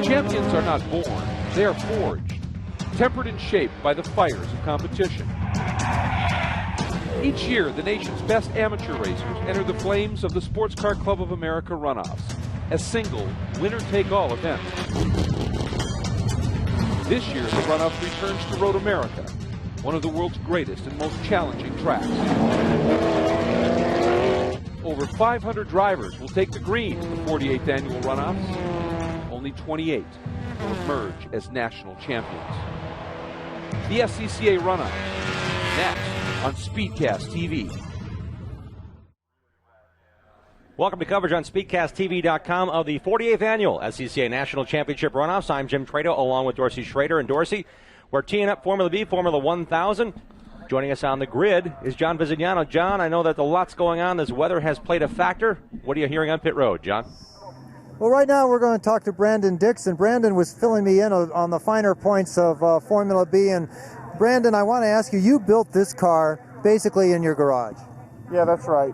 Champions are not born, they are forged, tempered and shaped by the fires of competition. Each year, the nation's best amateur racers enter the flames of the Sports Car Club of America Runoffs, a single, winner-take-all event. This year, the Runoffs returns to Road America, one of the world's greatest and most challenging tracks. Over 500 drivers will take the green in the 48th annual Runoffs. Only 28 will emerge as national champions. The SCCA Runoffs, next on Speedcast TV. Welcome to coverage on SpeedcastTV.com of the 48th annual SCCA National Championship Runoffs. I'm Jim Trado along with Dorsey Schrader. And Dorsey, we're teeing up Formula B, Formula 1000. Joining us on the grid is John Visignano. John, I know that a lot's going on. This weather has played a factor. What are you hearing on pit road, John? Well, right now we're going to talk to Brandon Dixon. Brandon was filling me in on the finer points of Formula B. And Brandon, I want to ask you, you built this car basically in your garage. Yeah, that's right.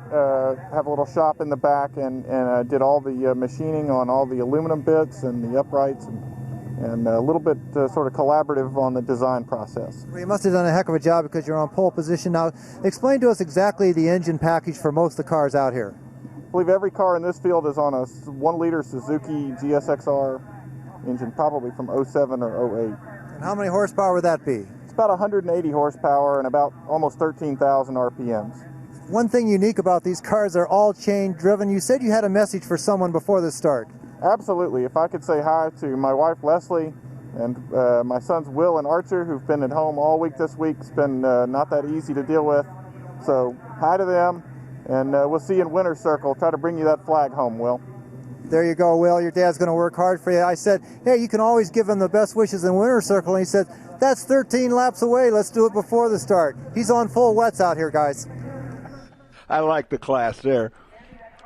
Have a little shop in the back and did all the machining on all the aluminum bits and the uprights and a little bit sort of collaborative on the design process. Well, you must have done a heck of a job because you're on pole position. Now, explain to us exactly the engine package for most of the cars out here. I believe every car in this field is on a 1-liter Suzuki GSXR engine, probably from 07 or 08. And how many horsepower would that be? It's about 180 horsepower and about almost 13,000 RPMs. One thing unique about these cars, they're all chain driven. You said you had a message for someone before the start. Absolutely. If I could say hi to my wife Leslie and my sons Will and Archer, who've been at home all week this week. It's been not that easy to deal with. So hi to them, and we'll see you in Winner's Circle. Try to bring you that flag home, Will. There you go, Will. Your dad's going to work hard for you. I said, hey, you can always give him the best wishes in Winner's Circle. And he said, that's 13 laps away. Let's do it before the start. He's on full wets out here, guys. I like the class there.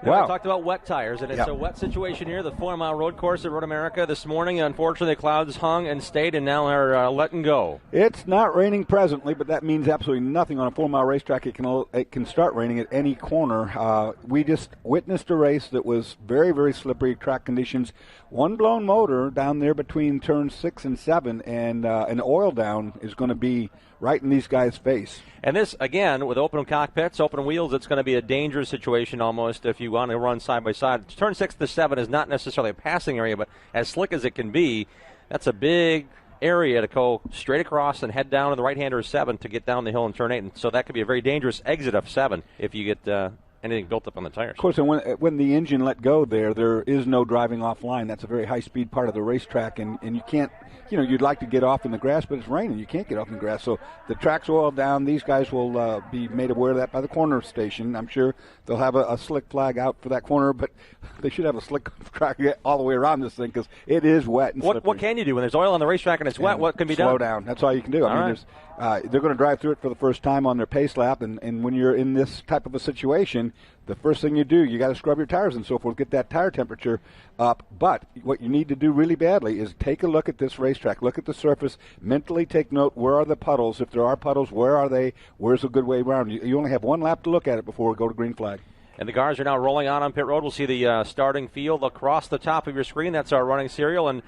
Wow. We talked about wet tires, and it's a wet situation here. The 4-mile road course at Road America this morning. Unfortunately, the clouds hung and stayed and now are letting go. It's not raining presently, but that means absolutely nothing on a 4-mile racetrack. It can start raining at any corner. We just witnessed a race that was very, very slippery track conditions. One blown motor down there between turns 6 and 7, and an oil down is going to be right in these guys' face. And this, again, with open cockpits, open wheels, it's going to be a dangerous situation almost if you want to run side by side. Turn 6 to 7 is not necessarily a passing area, but as slick as it can be, that's a big area to go straight across and head down to the right-hander of 7 to get down the hill in turn 8. And so that could be a very dangerous exit of 7 if you get anything built up on the tires. Of course, and when the engine let go there is no driving offline. That's a very high-speed part of the racetrack, and you can't, you'd like to get off in the grass, but it's raining. You can't get off in the grass. So the track's oiled down. These guys will be made aware of that by the corner station. I'm sure they'll have a slick flag out for that corner, but they should have a slick track all the way around this thing because it is wet and slippery. What can you do when there's oil on the racetrack and it's wet? What can be done? Slow down. That's all you can do. They're going to drive through it for the first time on their pace lap, and when you're in this type of a situation, the first thing you do, you got to scrub your tires and so forth, get that tire temperature up. But what you need to do really badly is take a look at this racetrack, look at the surface, mentally take note, where are the puddles? If there are puddles, where are they? Where's a good way around? You only have one lap to look at it before we go to green flag. And the cars are now rolling on pit road. We'll see the starting field across the top of your screen. That's our running serial. And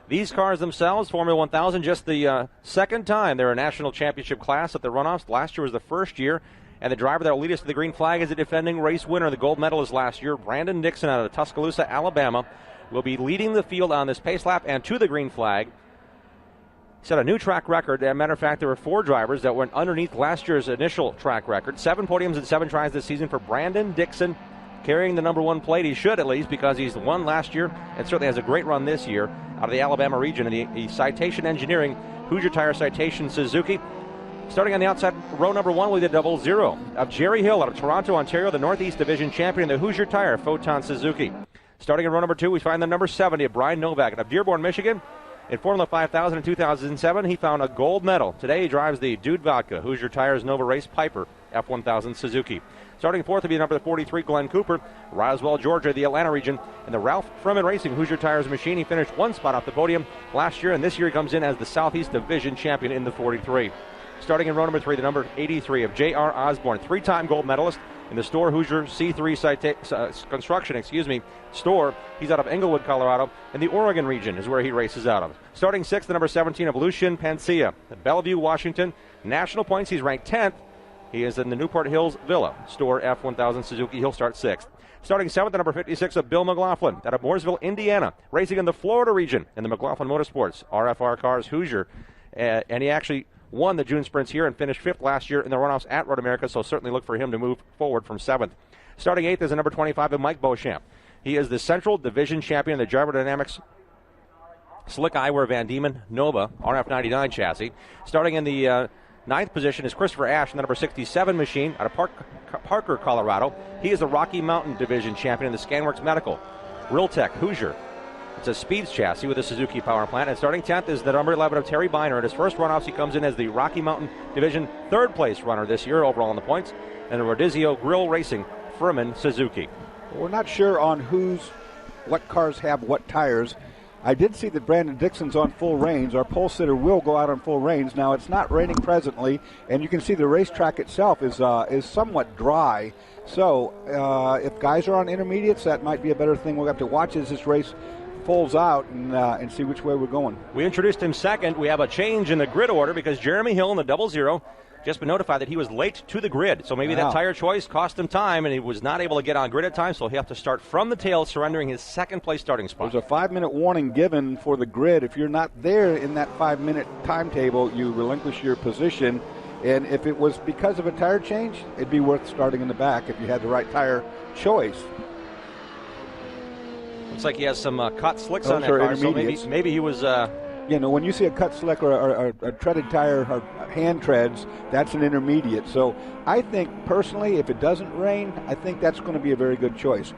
these cars themselves, Formula 1000, just the second time they're a national championship class at the Runoffs. Last year was the first year. And the driver that will lead us to the green flag is the defending race winner, the gold medalist last year, Brandon Dixon out of Tuscaloosa, Alabama, will be leading the field on this pace lap and to the green flag. Set a new track record. As a matter of fact, there were 4 drivers that went underneath last year's initial track record. 7 podiums and 7 tries this season for Brandon Dixon, carrying the number 1 plate. He should, at least, because he's won last year and certainly has a great run this year out of the Alabama region in the Citation Engineering Hoosier Tire Citation Suzuki. Starting on the outside, row number 1 with a 00 of Jerry Hill out of Toronto, Ontario, the Northeast Division champion, the Hoosier Tire Photon Suzuki. Starting in row number 2, we find the number 70 of Brian Novak out of Dearborn, Michigan. In Formula 5000 in 2007, he found a gold medal. Today he drives the Dude Vodka Hoosier Tires Nova Race Piper F1000 Suzuki. Starting 4th will be number 43, Glenn Cooper, Roswell, Georgia, the Atlanta region. And the Ralph Furman Racing Hoosier Tires machine, he finished 1 spot off the podium last year, and this year he comes in as the Southeast Division champion in the 43. Starting in row number 3, the number 83 of J.R. Osborne, 3-time gold medalist, in the Store Hoosier C3 Construction, store. He's out of Englewood, Colorado, and the Oregon region is where he races out of. Starting 6th, the number 17 of Lucien Pancia. At Bellevue, Washington. National points, he's ranked 10th. He is in the Newport Hills Villa. Store F1000 Suzuki. He'll start 6th. Starting 7th, the number 56 of Bill McLaughlin out of Mooresville, Indiana, racing in the Florida region in the McLaughlin Motorsports RFR Cars Hoosier. And he actually won the June sprints here and finished 5th last year in the runoffs at Road America, so certainly look for him to move forward from 7th. Starting 8th is the number 25 of Mike Beauchamp. He is the Central Division champion of the Jarvis Dynamics Slick Eyewear Van Diemen Nova RF99 chassis. Starting in the 9th position is Christopher Ash, the number 67 machine out of Parker, Colorado. He is the Rocky Mountain Division champion in the Scanworks Medical. Realtech Hoosier. It's a Speeds chassis with a Suzuki power plant. And starting 10th is the number 11 of Terry Biner. At his first runoffs, he comes in as the Rocky Mountain Division 3rd place runner this year overall in the points. And the Rodizio Grill Racing Furman Suzuki. We're not sure on what cars have what tires. I did see that Brandon Dixon's on full reins. Our pole sitter will go out on full reins. Now, it's not raining presently, and you can see the racetrack itself is somewhat dry. So if guys are on intermediates, that might be a better thing. We'll have to watch as this race folds out and see which way we're going. We introduced him second. We have a change in the grid order because Jeremy Hill in the 00 just been notified that he was late to the grid. So maybe that tire choice cost him time, and he was not able to get on grid at time, so he'll have to start from the tail, surrendering his second-place starting spot. There's a 5-minute warning given for the grid. If you're not there in that 5-minute timetable, you relinquish your position. And if it was because of a tire change, it'd be worth starting in the back if you had the right tire choice. Looks like he has some cut slicks on that car, so maybe he was... when you see a cut slick or a treaded tire or hand treads, that's an intermediate. So I think, personally, if it doesn't rain, I think that's going to be a very good choice.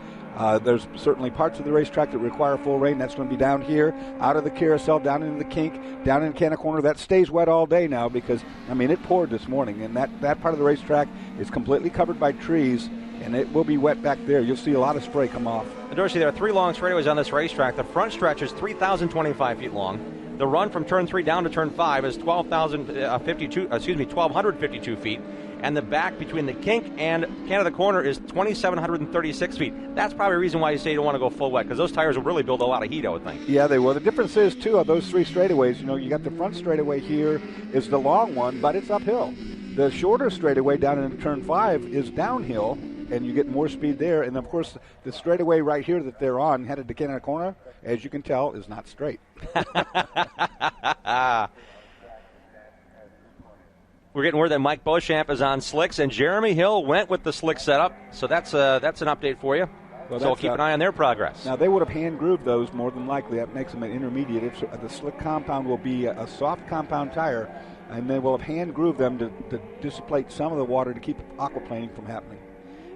There's certainly parts of the racetrack that require full rain. That's going to be down here, out of the carousel, down into the kink, down in Canna Corner. That stays wet all day now because, it poured this morning. And that part of the racetrack is completely covered by trees, and it will be wet back there. You'll see a lot of spray come off. And Dorsey, there are 3 long straightaways on this racetrack. The front stretch is 3,025 feet long. The run from turn 3 down to turn 5 is 1,252 feet. And the back between the kink and Canada Corner is 2,736 feet. That's probably the reason why you say you don't want to go full wet, because those tires will really build a lot of heat, I would think. Yeah, they will. The difference is, too, of those 3 straightaways, you got the front straightaway here is the long one, but it's uphill. The shorter straightaway down in turn 5 is downhill, and you get more speed there. And, of course, the straightaway right here that they're on, headed to Canada Corner, as you can tell, is not straight. We're getting word that Mike Beauchamp is on slicks, and Jeremy Hill went with the slick setup. So that's an update for you. Well, so we'll keep an eye on their progress. Now, they would have hand-grooved those more than likely. That makes them an intermediate. The slick compound will be a soft compound tire, and they will have hand-grooved them to dissipate some of the water to keep aquaplaning from happening.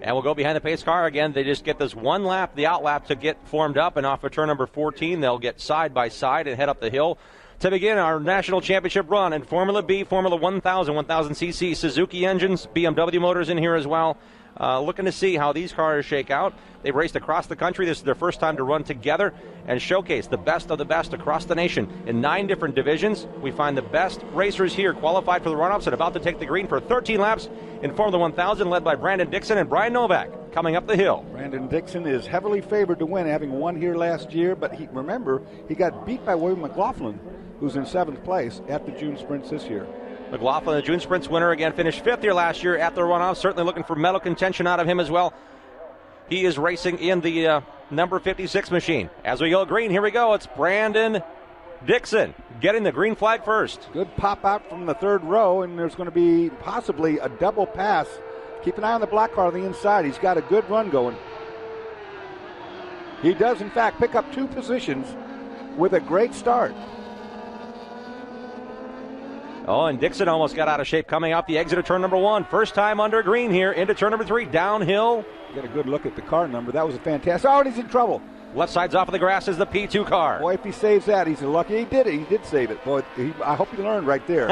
And we'll go behind the pace car again. They just get this one lap, the out lap, to get formed up. And off of turn number 14, they'll get side by side and head up the hill to begin our national championship run in Formula B, Formula 1000, 1000cc, Suzuki engines, BMW motors in here as well. Looking to see how these cars shake out. They've raced across the country. This is their first time to run together and showcase the best of the best across the nation in 9 different divisions. We find the best racers here qualified for the runoffs and about to take the green for 13 laps in Formula 1000, led by Brandon Dixon and Brian Novak coming up the hill. Brandon Dixon is heavily favored to win, having won here last year, but he got beat by William McLaughlin, who's in 7th place at the June Sprints this year. McLaughlin, the June Sprints winner, again finished 5th here last year at the runoff. Certainly looking for medal contention out of him as well. He is racing in the number 56 machine. As we go green, here we go. It's Brandon Dixon getting the green flag first. Good pop out from the 3rd row, and there's going to be possibly a double pass. Keep an eye on the black car on the inside. He's got a good run going. He does, in fact, pick up 2 positions with a great start. Oh, and Dixon almost got out of shape coming off the exit of turn number 1. First time under green here into turn number 3, downhill. Get a good look at the car number. That was a fantastic. Oh, and he's in trouble. Left side's off of the grass is the P2 car. Boy, if he saves that, he's lucky. He did it. He did save it. Boy, I hope he learned right there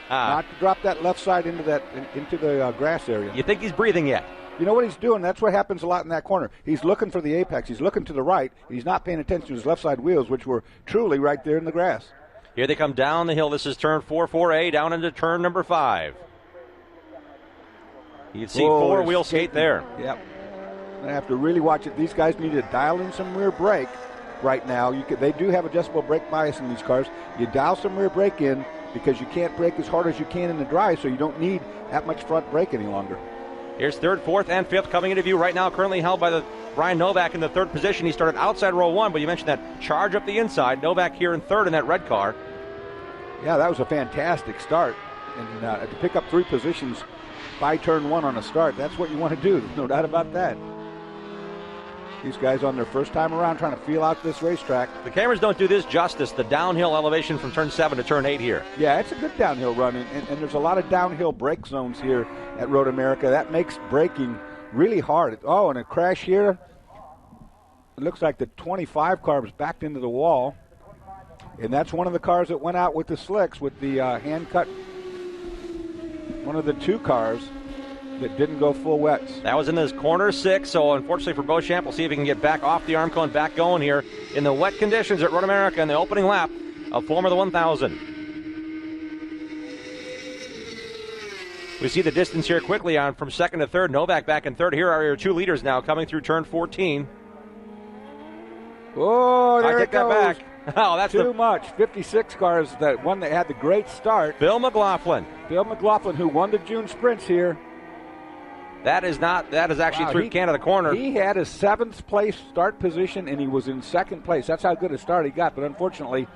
not to drop that left side into the grass area. You think he's breathing yet? You know what he's doing? That's what happens a lot in that corner. He's looking for the apex. He's looking to the right. And he's not paying attention to his left side wheels, which were truly right there in the grass. Here they come down the hill. This is turn 4, 4A, down into turn number 5. You'd see four-wheel skate there. Yep. I have to really watch it. These guys need to dial in some rear brake right now. They do have adjustable brake bias in these cars. You dial some rear brake in because you can't brake as hard as you can in the dry, so you don't need that much front brake any longer. Here's third, fourth, and fifth coming into view right now, currently held by the Brian Novak in the third position. He started outside row one, but you mentioned that charge up the inside. Novak here in third in that red car. Yeah, that was a fantastic start. And to pick up 3 positions by turn 1 on a start, that's what you want to do. No doubt about that. These guys on their first time around trying to feel out this racetrack. The cameras don't do this justice, the downhill elevation from turn 7 to turn 8 here. Yeah, it's a good downhill run, and there's a lot of downhill brake zones here at Road America. That makes braking really hard. Oh, and a crash here. It looks like the 25 car was backed into the wall, and that's one of the cars that went out with the slicks with the hand-cut. One of the 2 cars that didn't go full wets. That was in this corner 6, so unfortunately for Beauchamp, we'll see if he can get back off the arm cone, back going here in the wet conditions at Road America in the opening lap of Formula 1000. We see the distance here quickly on from second to third. Novak back in third. Here are your 2 leaders now coming through turn 14. Oh, there it goes. That back. Oh, that's too much. 56 cars, that one that had the great start. Bill McLaughlin. Bill McLaughlin, who won the June sprints here. That is actually through Canada corner. He had a 7th place start position, and he was in 2nd place. That's how good a start he got. But unfortunately,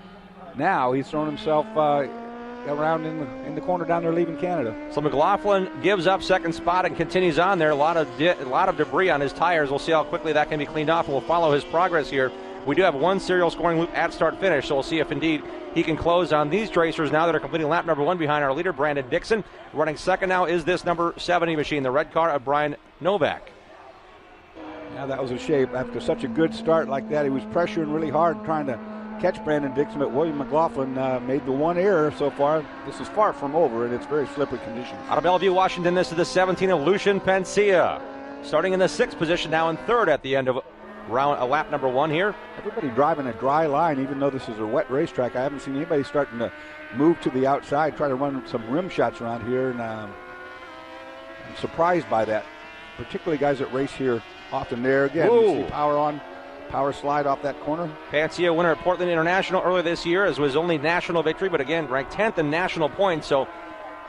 now he's thrown himself around in the corner down there leaving Canada. So McLaughlin gives up second spot and continues on there. A lot of debris on his tires. We'll see how quickly that can be cleaned off, and we'll follow his progress here. We do have 1 serial scoring loop at start-finish, so we'll see if indeed he can close on these racers now that are completing lap number 1 behind our leader, Brandon Dixon. Running second now is this number 70 machine, the red car of Brian Novak. Yeah, that was a shame. After such a good start like that, he was pressuring really hard trying to catch Brandon Dixon, but William McLaughlin made the one error so far. This is far from over, and it's very slippery conditions. Out of Bellevue, Washington, this is the 17 of Lucian Pencia. Starting in the 6th position, now in 3rd at the end of lap number 1 here. Everybody driving a dry line, even though this is a wet racetrack. I haven't seen anybody starting to move to the outside, try to run some rim shots around here, and I'm surprised by that. Particularly guys that race here often. There again, you see power slide off that corner. Pencia, winner at Portland International earlier this year, as was only national victory, but again ranked 10th in national points. So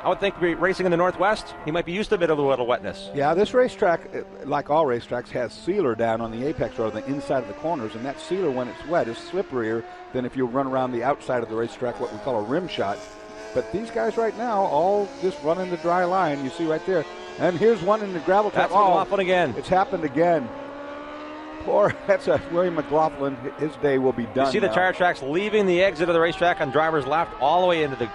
I would think racing in the Northwest, he might be used to a bit of a little wetness. Yeah, this racetrack, like all racetracks, has sealer down on the apex or the inside of the corners, and that sealer, when it's wet, is slipperier than if you run around the outside of the racetrack, what we call a rim shot. But these guys right now all just running the dry line, you see right there. And here's one in the gravel trap. That's McLaughlin again. It's happened again. That's William McLaughlin. His day will be done. You see the tire tracks leaving the exit of the racetrack on driver's left all the way into the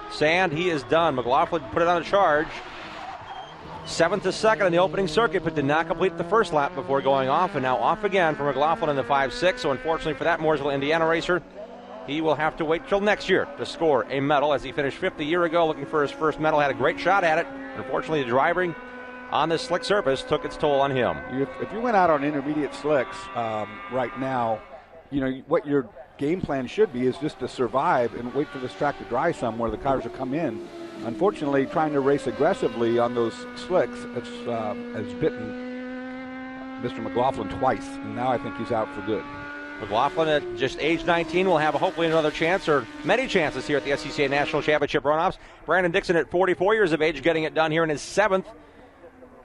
sand. He is done. McLaughlin put it on a charge. 7th to 2nd in the opening circuit, but did not complete the first lap before going off, and now off again for McLaughlin in the 5-6. So unfortunately for that Mooresville, Indiana racer, he will have to wait till next year to score a medal, as he finished 5th a year ago looking for his first medal. Had a great shot at it. Unfortunately, the driving on this slick surface took its toll on him. If you went out on intermediate slicks right now, you know what your game plan should be is just to survive and wait for this track to dry some where the cars will come in. Unfortunately, trying to race aggressively on those slicks has bitten Mr. McLaughlin twice, and now I think he's out for good. McLaughlin at just age 19 will have hopefully another chance, or many chances, here at the SCCA National Championship Runoffs. Brandon Dixon at 44 years of age getting it done here in his 7th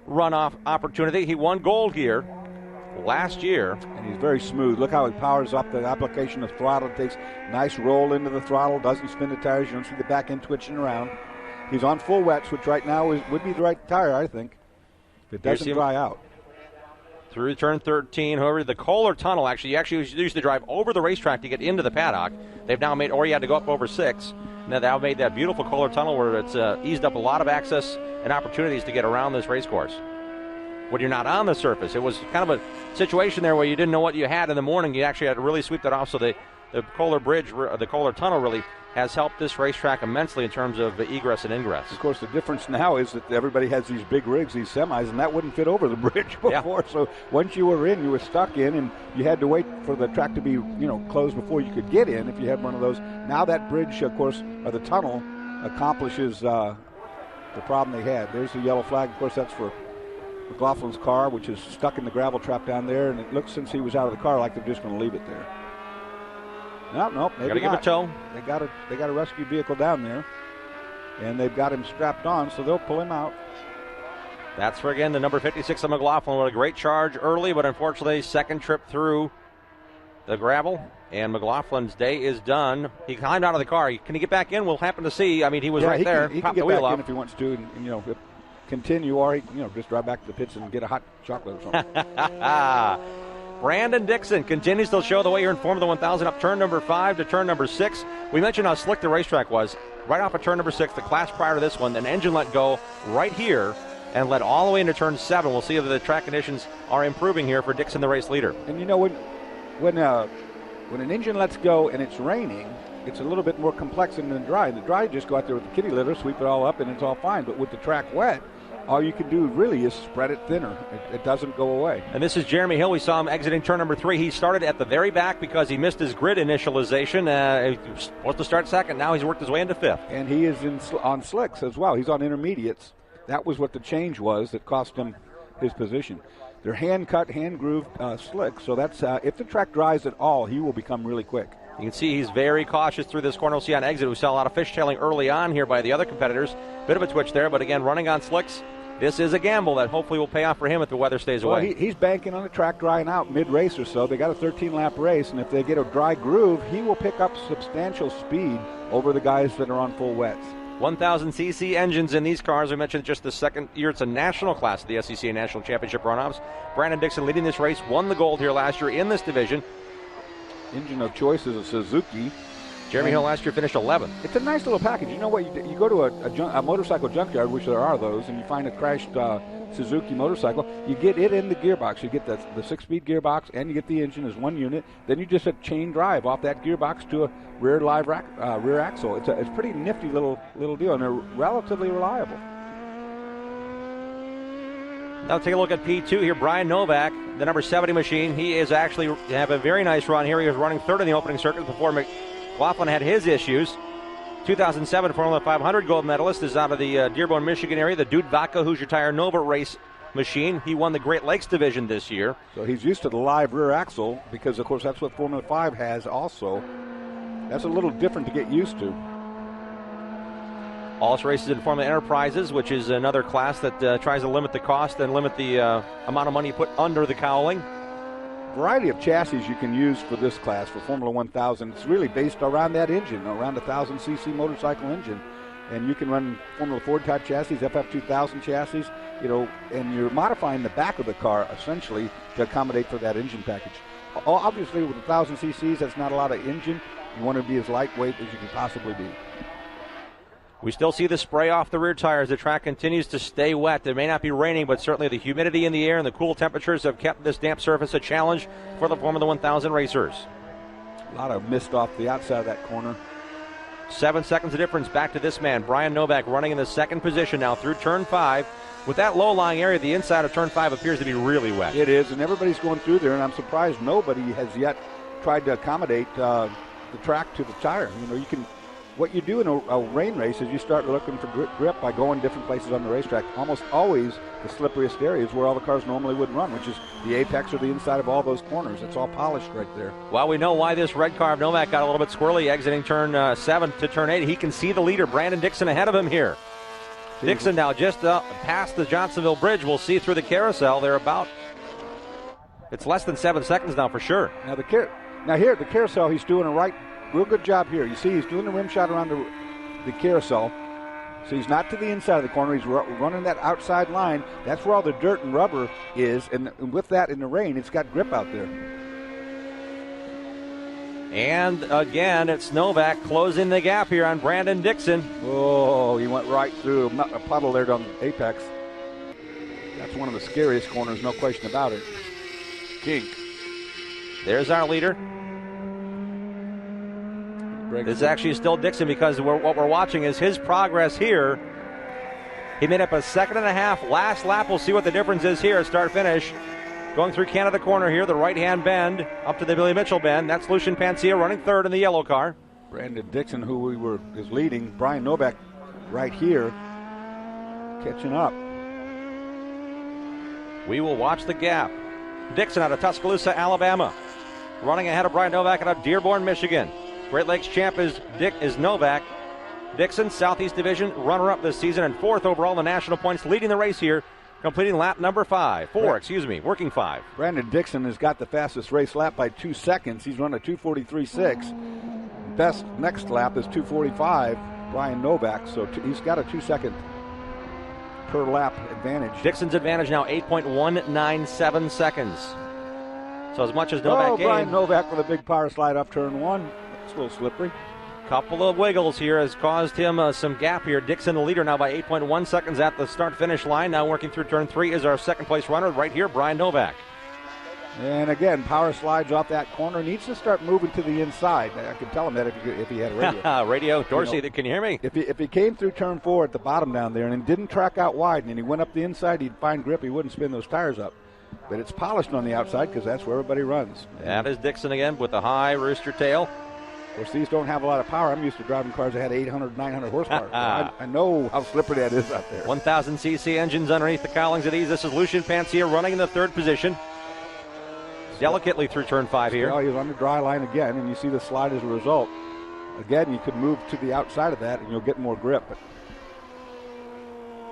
runoff opportunity. He won gold here last year. And he's very smooth. Look how he powers up the application of throttle. Takes nice roll into the throttle, doesn't spin the tires. You don't see the back end twitching around. He's on full wets, which right now would be the right tire, I think, if it doesn't dry out. Through turn 13, however, the Kohler Tunnel, you used to drive over the racetrack to get into the paddock. They've now made, or you had to go up over 6. Now they've made that beautiful Kohler Tunnel where it's eased up a lot of access and opportunities to get around this race course when you're not on the surface. It was kind of a situation there where you didn't know what you had in the morning. You actually had to really sweep that off. So the Kohler Bridge, the Kohler Tunnel really has helped this racetrack immensely in terms of egress and ingress. Of course, the difference now is that everybody has these big rigs, these semis, and that wouldn't fit over the bridge before. Yeah. So once you were in, you were stuck in, and you had to wait for the track to be, closed before you could get in if you had one of those. Now that bridge, of course, or the tunnel, accomplishes the problem they had. There's the yellow flag. Of course, that's for McLaughlin's car, which is stuck in the gravel trap down there, and it looks, since he was out of the car, like they're just going to leave it there. Nope, maybe Gotta not. give a tow. They got a rescue vehicle down there, and they've got him strapped on, so they'll pull him out. That's for, again, the number 56 of McLaughlin. What a great charge early, but unfortunately, second trip through the gravel, and McLaughlin's day is done. He climbed out of the car. Can he get back in? We'll happen to see. I mean, he was right there. He can get back in if he wants to, and continue, or he just drive back to the pits and get a hot chocolate or something. Brandon Dixon continues to show the way here in Formula 1000 up turn number 5 to turn number 6. We mentioned how slick the racetrack was. Right off of turn number 6, the class prior to this one, an engine let go right here and led all the way into turn 7. We'll see if the track conditions are improving here for Dixon, the race leader. And when an engine lets go and it's raining, it's a little bit more complex than the dry. The dry, just go out there with the kitty litter, sweep it all up, and it's all fine. But with the track wet, all you can do really is spread it thinner. It doesn't go away. And this is Jeremy Hill. We saw him exiting turn number 3. He started at the very back because he missed his grid initialization. He was supposed to start second. Now he's worked his way into 5th. And he is on slicks as well. He's on intermediates. That was what the change was that cost him his position. They're hand-cut, hand-grooved slicks, so that's if the track dries at all, he will become really quick. You can see he's very cautious through this corner. We'll see on exit. We saw a lot of fishtailing early on here by the other competitors. Bit of a twitch there, but again, running on slicks, this is a gamble that hopefully will pay off for him if the weather stays away. Well, he's banking on the track drying out mid-race or so. They got a 13-lap race, and if they get a dry groove, he will pick up substantial speed over the guys that are on full wets. 1,000cc engines in these cars. We mentioned just the second year it's a national class of the SCCA National Championship Runoffs. Brandon Dixon leading this race, won the gold here last year in this division. Engine of choice is a Suzuki. Jeremy Hill last year finished 11th. It's a nice little package. You know what? You go to a motorcycle junkyard, which there are those, and you find a crashed Suzuki motorcycle. You get it in the gearbox. You get the 6-speed gearbox, and you get the engine as one unit. Then you just chain drive off that gearbox to a rear axle. It's a pretty nifty little deal, and they're relatively reliable. Now take a look at P2 here. Brian Novak, the number 70 machine. He is actually have a very nice run here. He was running third in the opening circuit before McLaughlin had his issues. 2007 Formula 500 gold medalist is out of the Dearborn, Michigan area. The Dude Vaca Hoosier Tire Nova race machine. He won the Great Lakes division this year. So he's used to the live rear axle because, of course, that's what Formula 5 has also. That's a little different to get used to. All races in Formula Enterprises, which is another class that tries to limit the cost and limit the amount of money you put under the cowling. Variety of chassis you can use for this class for Formula 1000. It's really based around that engine, around a 1,000cc motorcycle engine, and you can run Formula Ford type chassis, FF2000 chassis, and you're modifying the back of the car essentially to accommodate for that engine package. Obviously, with 1,000cc's, that's not a lot of engine. You want to be as lightweight as you can possibly be. We still see the spray off the rear tires. The track continues to stay wet. It may not be raining, but certainly the humidity in the air and the cool temperatures have kept this damp surface a challenge for the Formula 1000 racers. A lot of mist off the outside of that corner. 7 seconds of difference back to this man. Brian Novak running in the second position now through turn 5. With that low-lying area, the inside of turn 5 appears to be really wet. It is, and everybody's going through there, and I'm surprised nobody has yet tried to accommodate the track to the tire. What you do in a rain race is you start looking for grip by going different places on the racetrack. Almost always the slipperiest areas where all the cars normally would run, which is the apex or the inside of all those corners. It's all polished right there. Well, we know why this red car of Novak got a little bit squirrely exiting turn 7 to turn 8. He can see the leader, Brandon Dixon, ahead of him here. Dixon now just past the Johnsonville Bridge. We'll see through the carousel. They're about, it's less than 7 seconds now for sure. Now the carousel, he's doing a real good job here. You see he's doing the rim shot around the carousel. So he's not to the inside of the corner. He's running that outside line. That's where all the dirt and rubber is. And with that in the rain, it's got grip out there. And again, it's Novak closing the gap here on Brandon Dixon. Oh, he went right through a puddle there down the apex. That's one of the scariest corners, no question about it. Kink. There's our leader. This is actually still Dixon because what we're watching is his progress here. He made up a 1.5 seconds. Last lap, we'll see what the difference is here, start-finish. Going through Canada corner here, the right-hand bend up to the Billy Mitchell bend. That's Lucian Pancia running third in the yellow car. Brandon Dixon, who is leading. Brian Novak right here. catching up. We will watch the gap. Dixon out of Tuscaloosa, Alabama. Running ahead of Brian Novak out of Dearborn, Michigan. Great Lakes champ is Novak. Dixon, Southeast Division runner-up this season and 4th overall in the national points, leading the race here, completing lap number 4, working 5. Brandon Dixon has got the fastest race lap by 2 seconds. He's run a 2:43.6. Best next lap is 2:45, Brian Novak, so he's got a 2-second per lap advantage. Dixon's advantage now 8.197 seconds. So as much as Novak gained. Brian Novak with a big power slide off turn 1. It's a little slippery. Couple of wiggles here has caused him some gap here. Dixon the leader now by 8.1 seconds at the start-finish line. Now working through turn 3 is our second-place runner right here, Brian Novak. And again, power slides off that corner. Needs to start moving to the inside. I could tell him that if he had a radio. Radio, Dorsey, can you hear me? If he came through turn 4 at the bottom down there and didn't track out wide and he went up the inside, he'd find grip. He wouldn't spin those tires up. But it's polished on the outside because that's where everybody runs. That is Dixon again with the high rooster tail. Of course, these don't have a lot of power. I'm used to driving cars that had 800, 900 horsepower. I know how slippery that is out there. 1,000cc engines underneath the cowlings of these. This is Lucian Pancia running in the 3rd position. Delicately through turn 5 here. Well, he's on the dry line again, and you see the slide as a result. Again, you could move to the outside of that, and you'll get more grip. But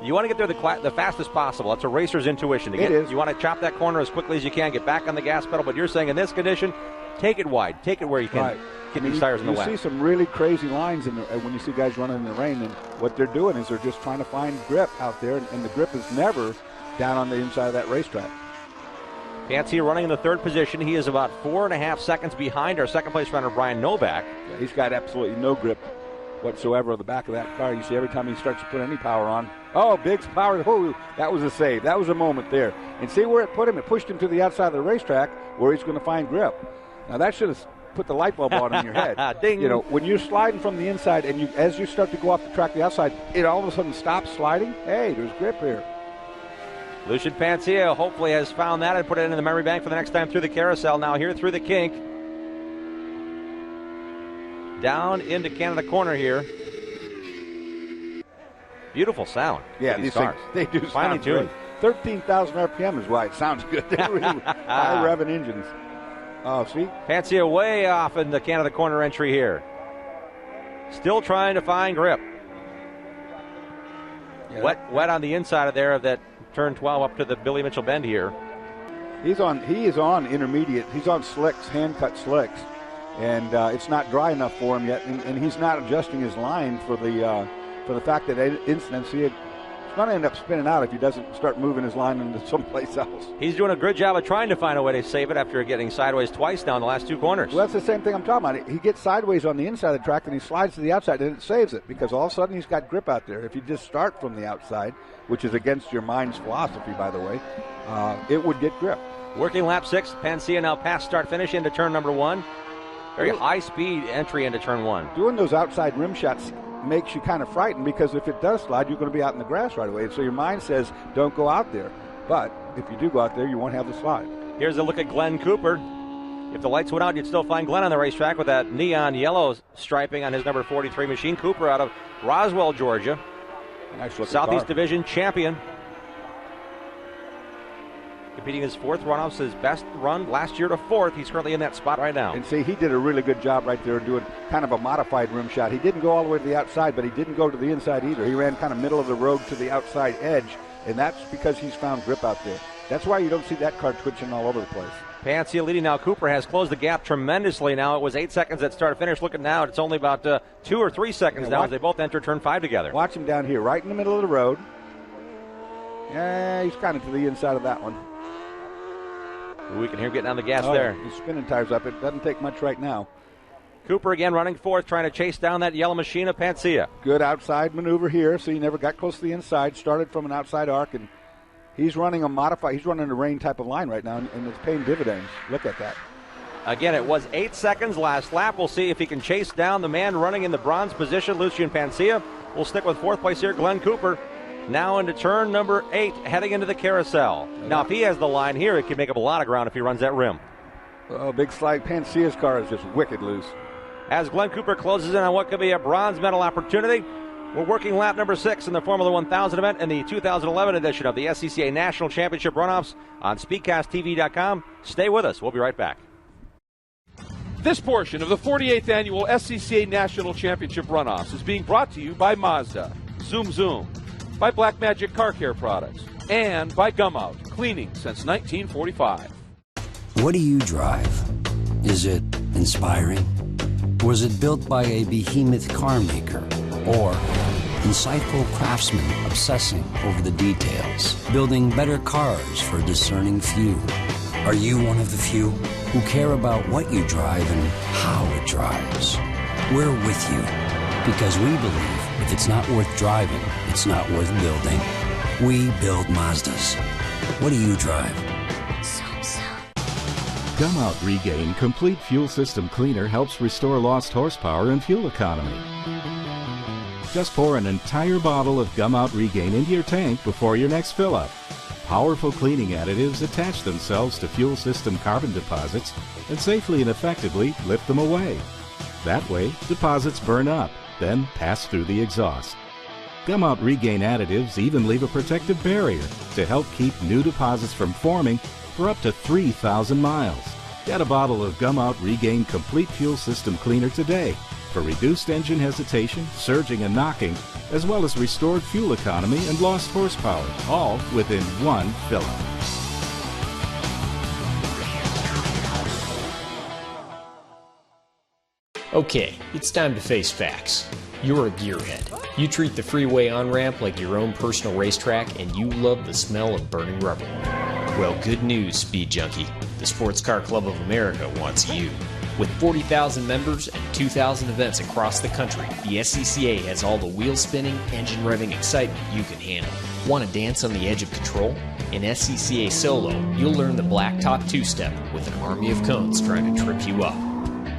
you want to get there the fastest possible. That's a racer's intuition. It is. You want to chop that corner as quickly as you can, get back on the gas pedal, but you're saying in this condition, take it wide. Take it where you can. Right. Get these tires in the way. You see some really crazy lines when you see guys running in the rain, and what they're doing is they're just trying to find grip out there, and the grip is never down on the inside of that racetrack. Pancia running in the 3rd position. He is about 4.5 seconds behind our second-place runner, Brian Novak. Yeah, he's got absolutely no grip whatsoever on the back of that car. You see every time he starts to put any power on. Oh, big power. Oh, that was a save. That was a moment there. And see where it put him? It pushed him to the outside of the racetrack where he's going to find grip. Now, that should have put the light bulb on in your head. Ding. You know, when you're sliding from the inside and as you start to go off the track the outside, it all of a sudden stops sliding. Hey, there's grip here. Lucian Pancia hopefully has found that and put it into the memory bank for the next time through the carousel. Now here through the kink. Down into Canada Corner here. Beautiful sound. Yeah, these things, they do finally sound good. 13,000 RPM is why it sounds good. They're really high revving engines. Oh, see? Pancia way off in the Canada Corner entry here. Still trying to find grip. Yeah, wet on the inside of there of that turn 12 up to the Billy Mitchell bend here. He is on intermediate. He's on slicks, hand-cut slicks. And it's not dry enough for him yet. And he's not adjusting his line for the fact that instance he's going to end up spinning out if he doesn't start moving his line into someplace else. He's doing a good job of trying to find a way to save it after getting sideways twice now in the last 2 corners. Well, that's the same thing I'm talking about. He gets sideways on the inside of the track and he slides to the outside and it saves it because all of a sudden he's got grip out there. If you just start from the outside, which is against your mind's philosophy, by the way, it would get grip. Working lap 6, Pancia now past start finish into turn number 1. Very high-speed entry into turn 1. Doing those outside rim shots makes you kind of frightened because if it does slide, you're going to be out in the grass right away. So your mind says, don't go out there. But if you do go out there, you won't have the slide. Here's a look at Glenn Cooper. If the lights went out, you'd still find Glenn on the racetrack with that neon yellow striping on his number 43 machine. Cooper out of Roswell, Georgia. Nice looking Southeast car. Division champion. Competing his 4th runoffs, his best run last year to 4th. He's currently in that spot right now. And see, he did a really good job right there doing kind of a modified rim shot. He didn't go all the way to the outside, but he didn't go to the inside either. He ran kind of middle of the road to the outside edge, and that's because he's found grip out there. That's why you don't see that car twitching all over the place. Pancia leading now. Cooper has closed the gap tremendously now. It was 8 seconds at start finish. Looking now, it's only about 2 or 3 seconds now as they both enter turn 5 together. Watch him down here, right in the middle of the road. Yeah, he's kind of to the inside of that one. We can hear him getting on the gas there. He's spinning tires up. It doesn't take much right now. Cooper again running 4th, trying to chase down that yellow machine of Pancia. Good outside maneuver here, so he never got close to the inside. Started from an outside arc, and he's running a modified. He's running a rain type of line right now, and it's paying dividends. Look at that. Again, it was 8 seconds last lap. We'll see if he can chase down the man running in the bronze position, Lucian Pancia. We'll stick with 4th place here, Glenn Cooper. Now into turn number 8, heading into the carousel. Now, if he has the line here, it can make up a lot of ground if he runs that rim. Oh, big slide. Pancia's car is just wicked loose. As Glenn Cooper closes in on what could be a bronze medal opportunity, We're working lap number 6 in the Formula 1000 event in the 2011 edition of the SCCA National Championship Runoffs on SpeedcastTV.com. Stay with us. We'll be right back. This portion of the 48th annual SCCA National Championship Runoffs is being brought to you by Mazda, Zoom Zoom, by Black Magic Car Care Products, and by Gumout, cleaning since 1945. What do you drive? Is it inspiring? Was it built by a behemoth car maker? Or insightful craftsmen obsessing over the details, building better cars for a discerning few? Are you one of the few who care about what you drive and how it drives? We're with you because we believe if it's not worth driving, it's not worth building. We build Mazdas. What do you drive? Gumout Regain Complete Fuel System Cleaner helps restore lost horsepower and fuel economy. Just pour an entire bottle of Gumout Regain into your tank before your next fill-up. Powerful cleaning additives attach themselves to fuel system carbon deposits and safely and effectively lift them away. That way, deposits burn up, then pass through the exhaust. Gumout Regain additives even leave a protective barrier to help keep new deposits from forming for up to 3,000 miles. Get a bottle of Gumout Regain Complete Fuel System Cleaner today for reduced engine hesitation, surging and knocking, as well as restored fuel economy and lost horsepower, all within one fill-up. Okay, it's time to face facts. You're a gearhead. You treat the freeway on-ramp like your own personal racetrack, and you love the smell of burning rubber. Well, good news, Speed Junkie. The Sports Car Club of America wants you. With 40,000 members and 2,000 events across the country, the SCCA has all the wheel-spinning, engine-revving excitement you can handle. Want to dance on the edge of control? In SCCA Solo, you'll learn the blacktop two-step with an army of cones trying to trip you up.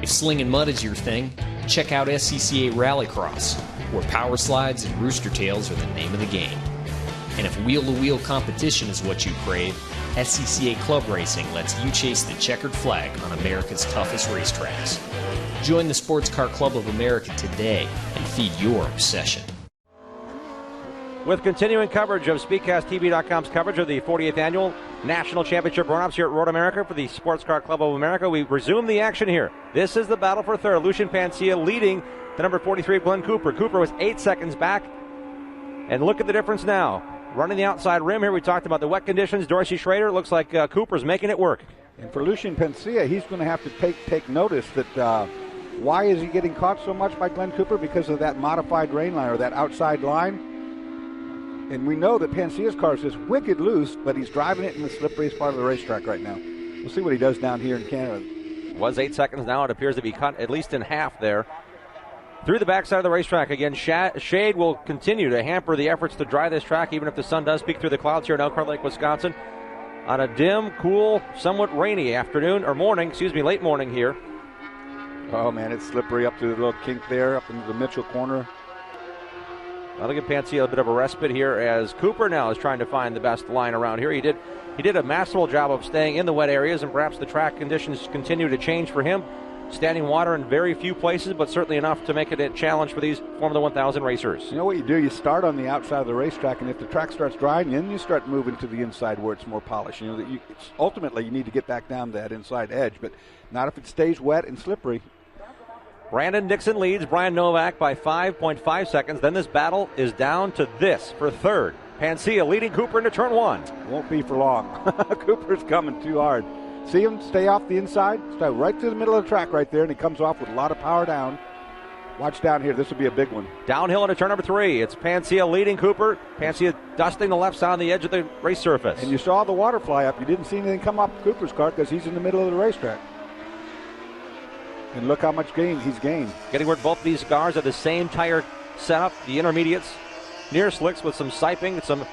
If slinging mud is your thing, check out SCCA Rallycross, where power slides and rooster tails are the name of the game. And if wheel-to-wheel competition is what you crave, SCCA Club Racing lets you chase the checkered flag on America's toughest racetracks. Join the Sports Car Club of America today and feed your obsession. With continuing coverage of SpeedcastTV.com's coverage of the 48th Annual National Championship Runoffs here at Road America for the Sports Car Club of America, we resume the action here. This is the battle for third. Lucian Pancia leading the number 43 Glenn Cooper. Cooper was 8 seconds back, and look at the difference now. Running the outside rim here, we talked about the wet conditions. Dorsey Schrader, looks like Cooper's making it work. And for Lucian Pancia, he's going to have to take notice that why is he getting caught so much by Glenn Cooper? Because of that modified rain line or that outside line. And we know that Pancia's car is just wicked loose, but he's driving it in the slipperyest part of the racetrack right now. We'll see what he does down here in Canada. Was 8 seconds now. It appears to be cut at least in half there. Through the backside of the racetrack again, shade will continue to hamper the efforts to dry this track, even if the sun does peek through the clouds here in Elkhart Lake, Wisconsin, on a dim, cool, somewhat rainy afternoon, or morning, late morning here. Oh, man, it's slippery up to the little kink there, up into the Mitchell corner. I'll give Pancia a bit of a respite here as Cooper now is trying to find the best line around here. He did a masterful job of staying in the wet areas, and perhaps the track conditions continue to change for him. Standing water in very few places, but certainly enough to make it a challenge for these Formula 1000 racers. You know what you do? You start on the outside of the racetrack, and if the track starts drying, then you start moving to the inside where it's more polished. You know that ultimately you need to get back down to that inside edge, but not if it stays wet and slippery. Brandon Dixon leads Brian Novak by 5.5 seconds. Then this battle is down to this for third. Pancia leading Cooper into turn one. Won't be for long. Cooper's coming too hard. See him stay off the inside, stay right to the middle of the track right there, and he comes off with a lot of power down. Watch down here. This will be a big one. Downhill into turn number 3. It's Pancia leading Cooper. Pancia dusting the left side on the edge of the race surface. And you saw the water fly up. You didn't see anything come off Cooper's car because he's in the middle of the racetrack. And look how much gain he's gained. Getting rid of both these cars have the same tire setup, the intermediates, near slicks with some siping, some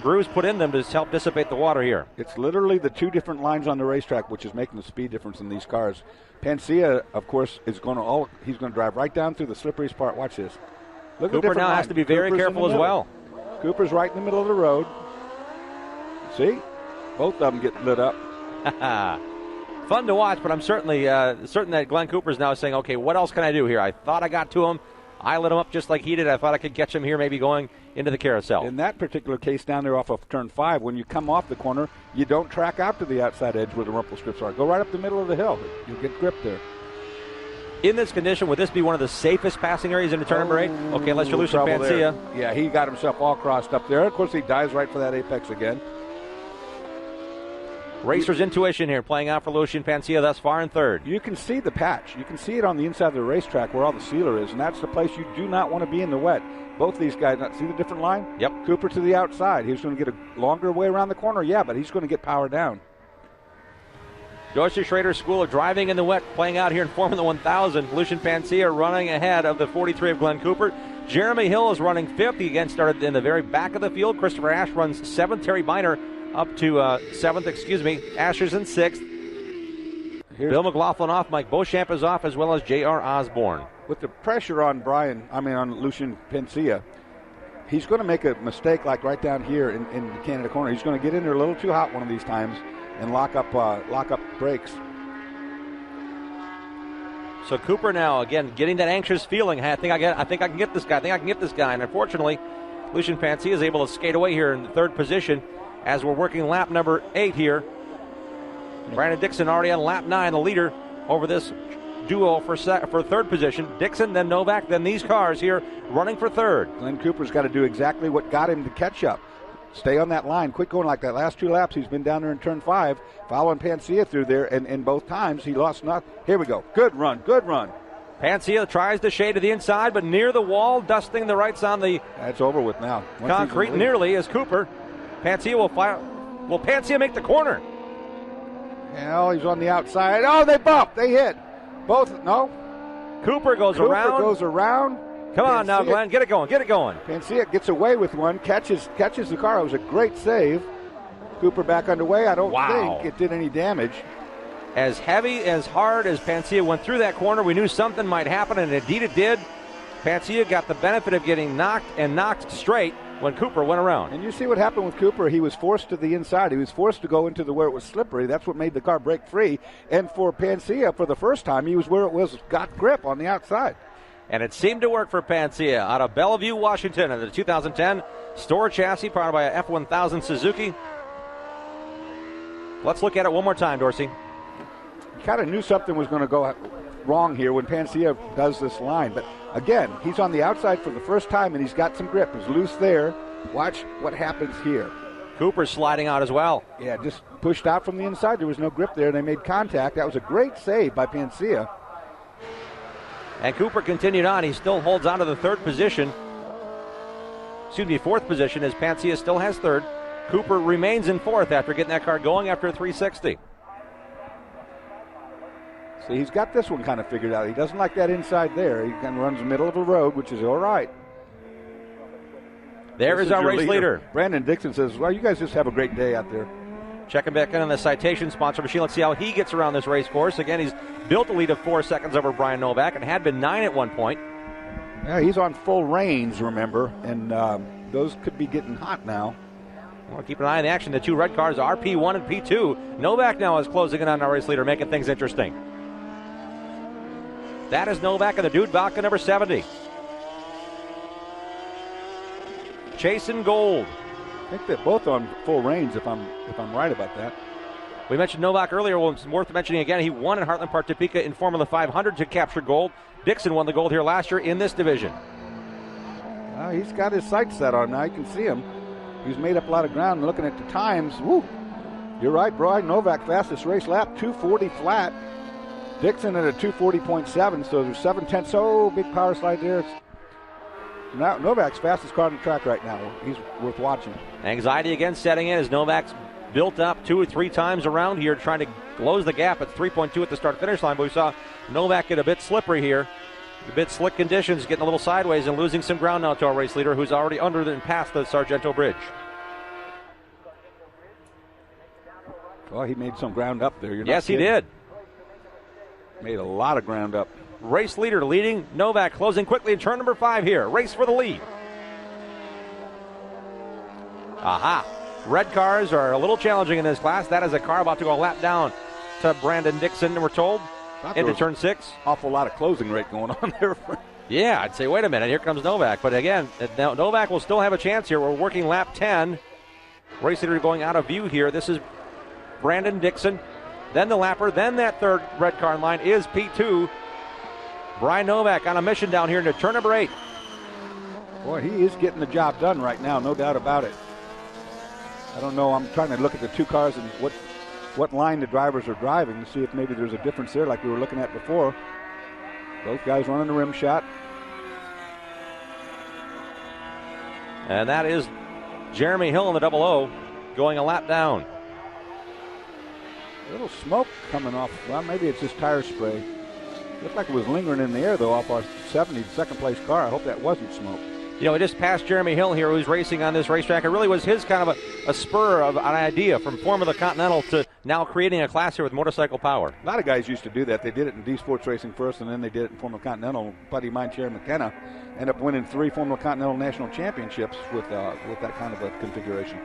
grooves put in them to help dissipate the water here. It's literally the two different lines on the racetrack, which is making the speed difference in these cars. Pancia, of course, he's going to drive right down through the slipperiest part. Watch this. Look Cooper now has to be very careful as well. Cooper's right in the middle of the road. See? Both of them get lit up. Fun to watch, but I'm certainly certain that Glenn Cooper's now saying, okay, what else can I do here? I thought I got to him. I lit him up just like he did. I thought I could catch him here, maybe going into the carousel. In that particular case down there off of turn 5, when you come off the corner, you don't track out to the outside edge where the rumple strips are. Go right up the middle of the hill. You'll get grip there. In this condition, would this be one of the safest passing areas in the turn number 8? Okay, unless you're Lucian Pancia. Yeah, he got himself all crossed up there. Of course, he dives right for that apex again. Racer's intuition here, playing out for Lucian Pancia thus far in third. You can see the patch. You can see it on the inside of the racetrack where all the sealer is, and that's the place you do not want to be in the wet. Both these guys, see the different line? Yep. Cooper to the outside. He's going to get a longer way around the corner, yeah, but he's going to get power down. Dorsey Schrader's School of Driving in the Wet playing out here in Formula 1000. Lucian Pancia running ahead of the 43 of Glenn Cooper. Jeremy Hill is running 5th. He again started in the very back of the field. Christopher Ashe runs 7th. Terry Biner up to 7th, Asher's in 6th. Bill McLaughlin off. Mike Beauchamp is off, as well as J.R. Osborne. With the pressure on on Lucian Pancia, he's going to make a mistake like right down here in the Canada corner. He's going to get in there a little too hot one of these times and lock up brakes. So Cooper now, again, getting that anxious feeling. I think I can get this guy. And unfortunately, Lucian Pancia is able to skate away here in the 3rd position as we're working lap number 8 here. Brandon Dixon already on lap 9, the leader over this duo for 3rd position. Dixon, then Novak, then these cars here running for 3rd. Glenn Cooper's got to do exactly what got him to catch up. Stay on that line. Quit going like that. Last 2 laps, he's been down there in turn 5, following Pancia through there, and both times he lost not. Here we go. Good run. Pancia tries to shade to the inside, but near the wall, dusting the rights on the That's over with now. concrete nearly as Cooper. Pancia will fire. Will Pancia make the corner? Well, he's on the outside. Oh, they bump. They hit. Both. No. Cooper goes around. Come on now, Glenn. Get it going. Pancia gets away with one. Catches the car. It was a great save. Cooper back underway. I don't think it did any damage. As heavy, as hard as Pancia went through that corner, we knew something might happen, and indeed it did. Pancia got the benefit of getting knocked straight when Cooper went around. And you see what happened with Cooper. He was forced to the inside. He was forced to go into where it was slippery. That's what made the car break free. And for Pancia, for the first time, he was where it was got grip on the outside. And it seemed to work for Pancia out of Bellevue, Washington, in the 2010 Store chassis powered by a F1000 Suzuki. Let's look at it one more time, Dorsey. You kind of knew something was going to go wrong here when Pancia does this line. But again, he's on the outside for the first time, and he's got some grip. He's loose there. Watch what happens here. Cooper's sliding out as well. Yeah, just pushed out from the inside. There was no grip there. They made contact. That was a great save by Pancia. And Cooper continued on. He still holds on to the 4th position as Pancia still has 3rd. Cooper remains in 4th after getting that car going after a 360. See, he's got this one kind of figured out. He doesn't like that inside there. He kind of runs the middle of the road, which is all right. There is our race leader. Brandon Dixon says, well, you guys just have a great day out there. Checking back in on the citation sponsor machine. Let's see how he gets around this race course. Again, he's built a lead of 4 seconds over Brian Novak and had been 9 at one point. Yeah, he's on full reins, remember, and those could be getting hot now. Well, keep an eye on the action. The 2 red cars are P1 and P2. Novak now is closing in on our race leader, making things interesting. That is Novak and the Dude Valka number 70. Chasing gold. I think they're both on full reins, if I'm right about that. We mentioned Novak earlier. Well, it's worth mentioning again. He won in Heartland Park Topeka in Formula 500 to capture gold. Dixon won the gold here last year in this division. He's got his sights set on now. You can see him. He's made up a lot of ground. Looking at the times, woo! You're right, Brian Novak, fastest race lap, 240 flat. Dixon at a 240.7, so there's 7/10. Oh, big power slide there. Now Novak's fastest car on the track right now. He's worth watching. Anxiety again setting in as Novak's built up 2 or 3 times around here trying to close the gap at 3.2 at the start-finish line, but we saw Novak get a bit slippery here. A bit slick conditions, getting a little sideways and losing some ground now to our race leader, who's already under and past the Sargento Bridge. Well, he made some ground up there. Yes, he did. Made a lot of ground up. Race leader leading. Novak closing quickly in turn number 5 here. Race for the lead. Aha. Red cars are a little challenging in this class. That is a car about to go a lap down to Brandon Dixon, we're told, into turn 6. Awful lot of closing rate going on there Yeah, I'd say, wait a minute, here comes Novak. But again, now Novak will still have a chance here. We're working lap 10. Race leader going out of view here. This is Brandon Dixon. Then the lapper, then that third red car in line is P2. Brian Novak on a mission down here into turn number 8. Boy, he is getting the job done right now, no doubt about it. I don't know, I'm trying to look at the two cars and what line the drivers are driving to see if maybe there's a difference there like we were looking at before. Both guys running the rim shot. And that is Jeremy Hill in the 00 going a lap down. A little smoke coming off. Well, maybe it's just tire spray. Looked like it was lingering in the air, though, off our 70 second-place car. I hope that wasn't smoke. You know, we just passed Jeremy Hill here, who's racing on this racetrack. It really was his kind of a spur of an idea from Formula Continental to now creating a class here with motorcycle power. A lot of guys used to do that. They did it in D-Sports Racing first, and then they did it in Formula Continental. Buddy of mine, Chair McKenna, ended up winning 3 Formula Continental National Championships with that kind of a configuration.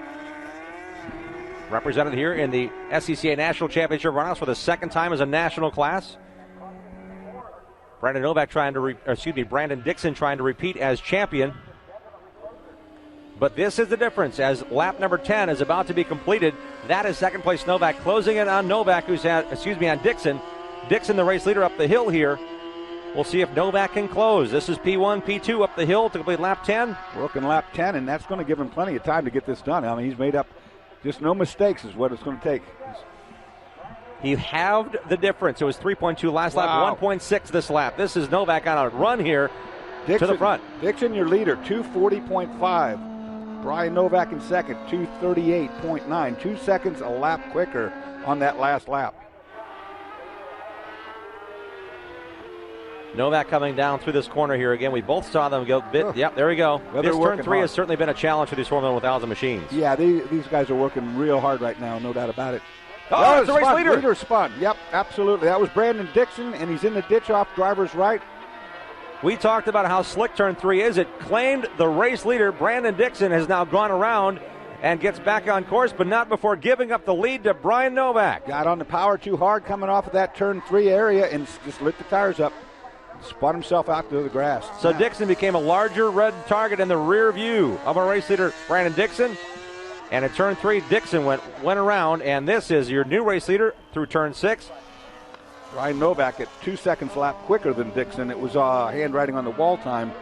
Represented here in the SCCA National Championship Runoffs for the second time as a national class. Brandon Dixon trying to repeat as champion. But this is the difference as lap number 10 is about to be completed. That is second place Novak closing in on Novak, on Dixon. Dixon, the race leader, up the hill here. We'll see if Novak can close. This is P1, P2 up the hill to complete lap 10. Working lap 10, and that's going to give him plenty of time to get this done. I mean, he's made up just no mistakes is what it's going to take. He halved the difference. It was 3.2 last lap, 1.6 this lap. This is Novak on a run here to the front. Dixon, your leader, 240.5. Brian Novak in second, 238.9. 2 seconds a lap quicker on that last lap. Novak coming down through this corner here again. We both saw them go bit. Yep, there we go. This turn 3 has certainly been a challenge for these Formula 1000 machines. Yeah, these guys are working real hard right now, no doubt about it. Oh, it's the race leader. Leader spun. Yep, absolutely. That was Brandon Dixon, and he's in the ditch off driver's right. We talked about how slick turn 3 is. It claimed the race leader, Brandon Dixon, has now gone around and gets back on course, but not before giving up the lead to Brian Novak. Got on the power too hard coming off of that turn 3 area and just lit the tires up. Spun himself out to the grass. So Dixon became a larger red target in the rear view of our race leader, Brandon Dixon. And at turn 3, Dixon went around, and this is your new race leader through turn 6. Brian Novak at 2 seconds lap quicker than Dixon. It was handwriting on the wall time.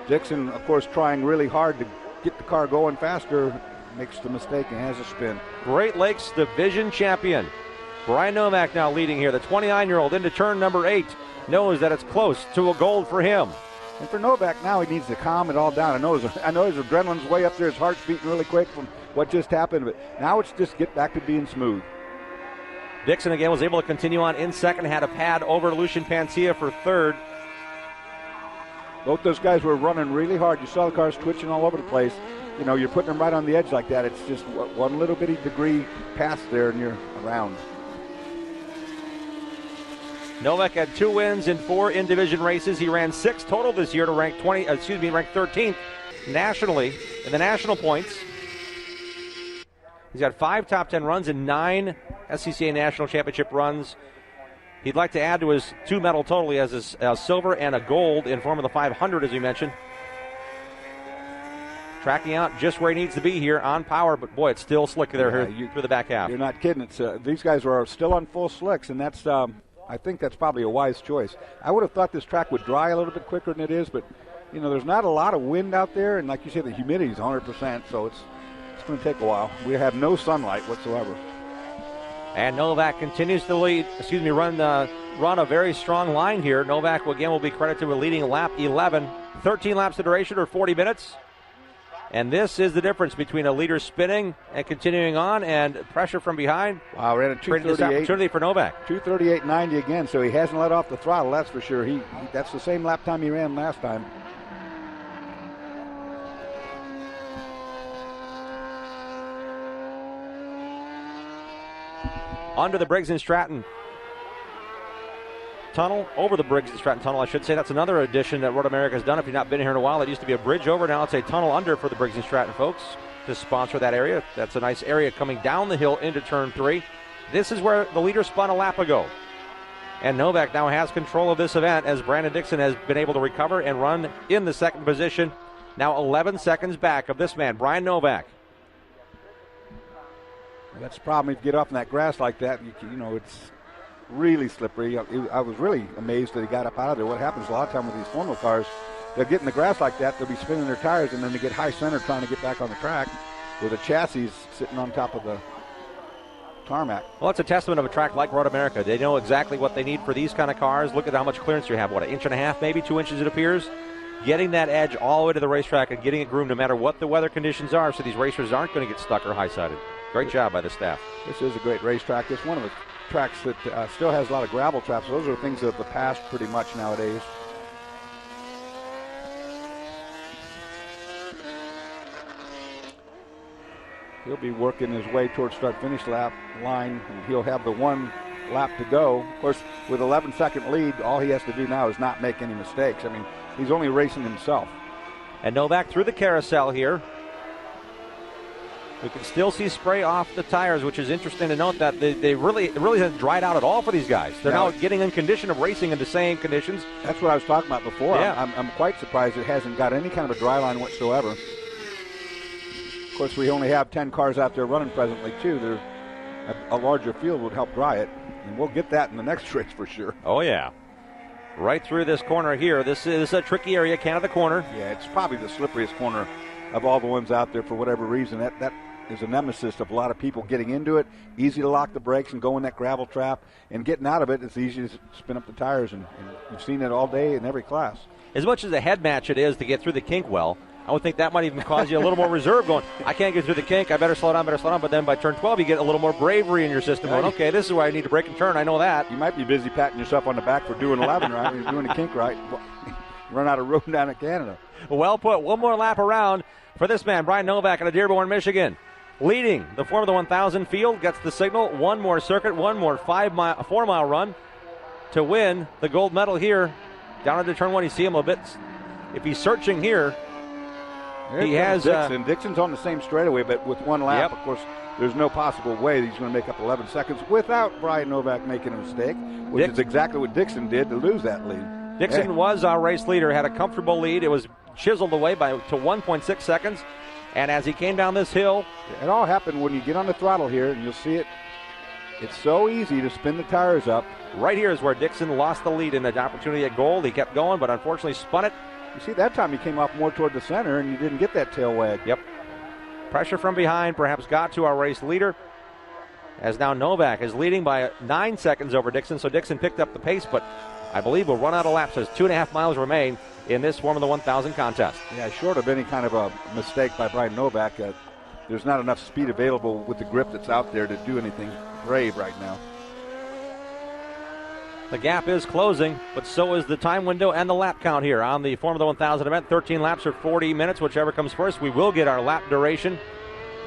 Dixon, of course, trying really hard to get the car going faster, makes the mistake and has a spin. Great Lakes Division champion. Brian Novak now leading here. The 29-year-old into turn number 8 knows that it's close to a gold for him. And for Novak now, he needs to calm it all down. I know his adrenaline's way up there. His heart's beating really quick from what just happened. But now it's just get back to being smooth. Dixon again was able to continue on in second, had a pad over Lucian Pancia for third. Both those guys were running really hard. You saw the cars twitching all over the place. You know, you're putting them right on the edge like that. It's just one little bitty degree past there and you're around. Novak had 2 wins in 4 in-division races. He ran 6 total this year to rank 13th nationally in the national points. He's got 5 top 10 runs and 9 SCCA National Championship runs. He'd like to add to his 2 medal total. He has a silver and a gold in Formula 500, as we mentioned. Tracking out just where he needs to be here on power, but boy, it's still slick there through the back half. You're not kidding. It's these guys are still on full slicks, and that's I think that's probably a wise choice. I would have thought this track would dry a little bit quicker than it is, but you know, there's not a lot of wind out there, and like you said, the humidity is 100%, so it's going to take a while. We have no sunlight whatsoever. And Novak continues to run a very strong line here. Novak again will be credited with leading lap 11, 13 laps of duration or 40 minutes. And this is the difference between a leader spinning and continuing on and pressure from behind. Wow, ran a 238. This opportunity for Novak. 238.90 again, so he hasn't let off the throttle, that's for sure. That's the same lap time he ran last time. Under the Briggs & Stratton tunnel, over the Briggs & Stratton tunnel, I should say. That's another addition that Road America has done. If you've not been here in a while, it used to be a bridge over. Now it's a tunnel under for the Briggs & Stratton folks to sponsor that area. That's a nice area coming down the hill into turn 3. This is where the leader spun a lap ago. And Novak now has control of this event as Brandon Dixon has been able to recover and run in the second position. Now 11 seconds back of this man, Brian Novak. That's the problem. If you get off in that grass like that, you know, it's really slippery. I was really amazed that he got up out of there. What happens a lot of times with these Formula cars, they'll get in the grass like that, they'll be spinning their tires, and then they get high center trying to get back on the track with the chassis sitting on top of the tarmac. Well, it's a testament of a track like Road America. They know exactly what they need for these kind of cars. Look at how much clearance you have. What, an inch and a half, maybe 2 inches it appears? Getting that edge all the way to the racetrack and getting it groomed no matter what the weather conditions are, so these racers aren't going to get stuck or high-sided. Great job by the staff. This is a great racetrack. It's one of the tracks that still has a lot of gravel traps. Those are things of the past pretty much nowadays. He'll be working his way towards start-finish lap line, and he'll have the one lap to go. Of course, with 11-second lead, all he has to do now is not make any mistakes. I mean, he's only racing himself. And Novak through the carousel here. We can still see spray off the tires, which is interesting to note that it really hasn't dried out at all for these guys. They're now getting in condition of racing in the same conditions. That's what I was talking about before. Yeah. I'm quite surprised it hasn't got any kind of a dry line whatsoever. Of course, we only have 10 cars out there running presently, too. A larger field would help dry it, and we'll get that in the next race for sure. Oh, yeah. Right through this corner here. This is a tricky area, Canada corner. Yeah, it's probably the slipperiest corner of all the ones out there for whatever reason. That is a nemesis of a lot of people getting into it. Easy to lock the brakes and go in that gravel trap, and getting out of it, it's easy to spin up the tires, and you've seen it all day in every class. As much as a head match it is to get through the kink well, I would think that might even cause you a little more reserve going, I can't get through the kink, I better slow down. But then by turn 12, you get a little more bravery in your system going, okay, this is where I need to brake and turn, I know that. You might be busy patting yourself on the back for doing 11 right, when you're doing the kink right. Run out of room down in Canada. Well put. One more lap around for this man, Brian Novak out of Dearborn, Michigan. Leading the Formula 1000 field, gets the signal, one more circuit, one more 4-mile run to win the gold medal here. Down into turn 1, you see him a bit. If he's searching here, he has Dixon. Dixon's on the same straightaway, but with one lap, of course, there's no possible way that he's going to make up 11 seconds without Brian Novak making a mistake, which is exactly what Dixon did to lose that lead. Dixon was our race leader, had a comfortable lead. It was chiseled away to 1.6 seconds. And as he came down this hill, it all happened when you get on the throttle here, and you'll see it. It's so easy to spin the tires up. Right here is where Dixon lost the lead in the opportunity at gold. He kept going, but unfortunately spun it. You see, that time he came off more toward the center, and you didn't get that tail wag. Yep. Pressure from behind perhaps got to our race leader, as now Novak is leading by 9 seconds over Dixon. So Dixon picked up the pace, but I believe will run out of laps as 2.5 miles remain in this Formula 1000 contest. Yeah, short of any kind of a mistake by Brian Novak, there's not enough speed available with the grip that's out there to do anything brave right now. The gap is closing, but so is the time window and the lap count here on the Formula 1000 event. 13 laps or 40 minutes, whichever comes first. We will get our lap duration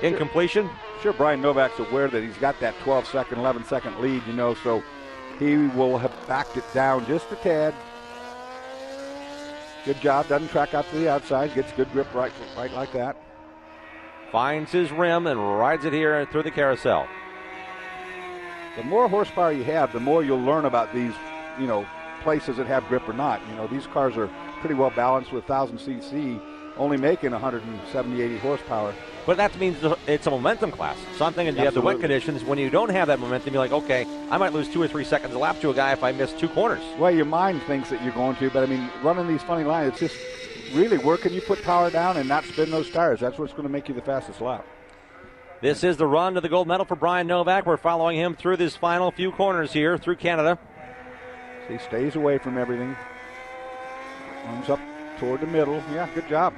in completion. Sure, Brian Novak's aware that he's got that 12-second, 11-second lead, so he will have backed it down just a tad. Good job. Doesn't track out to the outside. Gets good grip right like that. Finds his rim and rides it here through the carousel. The more horsepower you have, the more you'll learn about these, places that have grip or not. These cars are pretty well balanced with 1,000 cc, only making 170, 80 horsepower. But that means it's a momentum class. So I'm thinking you have the wet conditions. When you don't have that momentum, you're like, okay, I might lose 2 or 3 seconds a lap to a guy if I miss 2 corners. Well, your mind thinks that you're going to, but running these funny lines, it's just really working. You put power down and not spin those tires. That's what's going to make you the fastest lap. This is the run to the gold medal for Brian Novak. We're following him through this final few corners here through Canada. So he stays away from everything. Runs up toward the middle. Yeah, good job.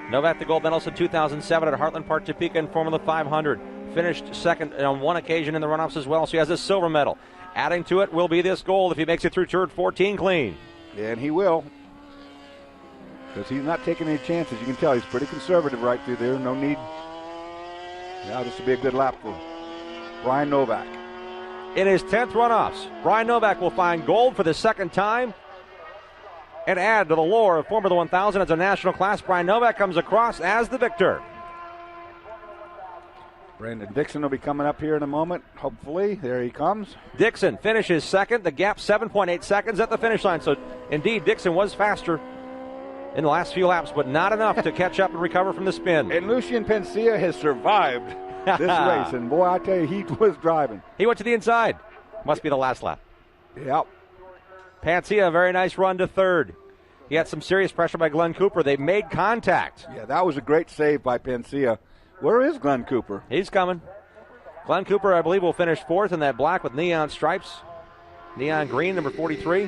Novak, the gold medalist in 2007 at Heartland Park, Topeka in Formula 500. Finished second on one occasion in the runoffs as well, so he has a silver medal. Adding to it will be this gold if he makes it through turn 14 clean. And he will. Because he's not taking any chances. You can tell he's pretty conservative right through there. No need. Yeah, this will be a good lap for Brian Novak. In his 10th runoffs, Brian Novak will find gold for the second time and add to the lore of Formula 1000 as a national class. Brian Novak comes across as the victor. Brandon Dixon will be coming up here in a moment, hopefully. There he comes. Dixon finishes second. The gap 7.8 seconds at the finish line. So, indeed, Dixon was faster in the last few laps, but not enough to catch up and recover from the spin. And Lucien Pencia has survived this race. And, boy, I tell you, he was driving. He went to the inside. Must be the last lap. Yep. Pencia, a very nice run to third. He had some serious pressure by Glenn Cooper. They made contact. Yeah, that was a great save by Pencia. Where is Glenn Cooper? He's coming. Glenn Cooper, I believe, will finish fourth in that black with neon stripes. Neon green, number 43.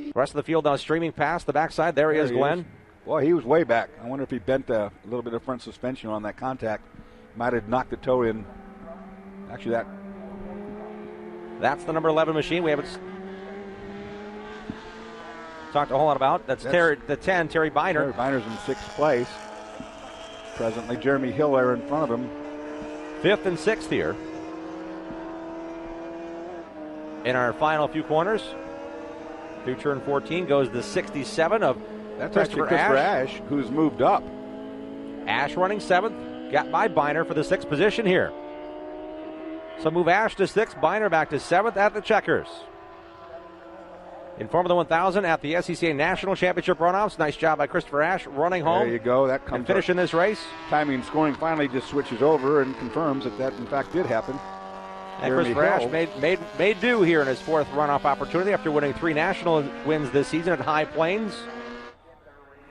The rest of the field now streaming past the backside. There he is, Glenn. Boy, he was way back. I wonder if he bent a little bit of front suspension on that contact. Might have knocked the toe in. Actually, that's the number 11 machine. We haven't talked a whole lot about. That's the 10, Terry Biner. Terry Biner's in sixth place. Presently, Jeremy Hill there in front of him. Fifth and sixth here. In our final few corners, through turn 14 goes the 67 of Christopher Ash, who's moved up. Ash running seventh, got by Biner for the sixth position here. So move Ash to sixth, Biner back to seventh at the checkers. In Formula 1000 at the SCCA National Championship Runoffs. Nice job by Christopher Ash running home. There you go. That comes and finishing this race. Timing and scoring finally just switches over and confirms that in fact did happen. And Christopher Ash made do here in his fourth runoff opportunity after winning 3 national wins this season at High Plains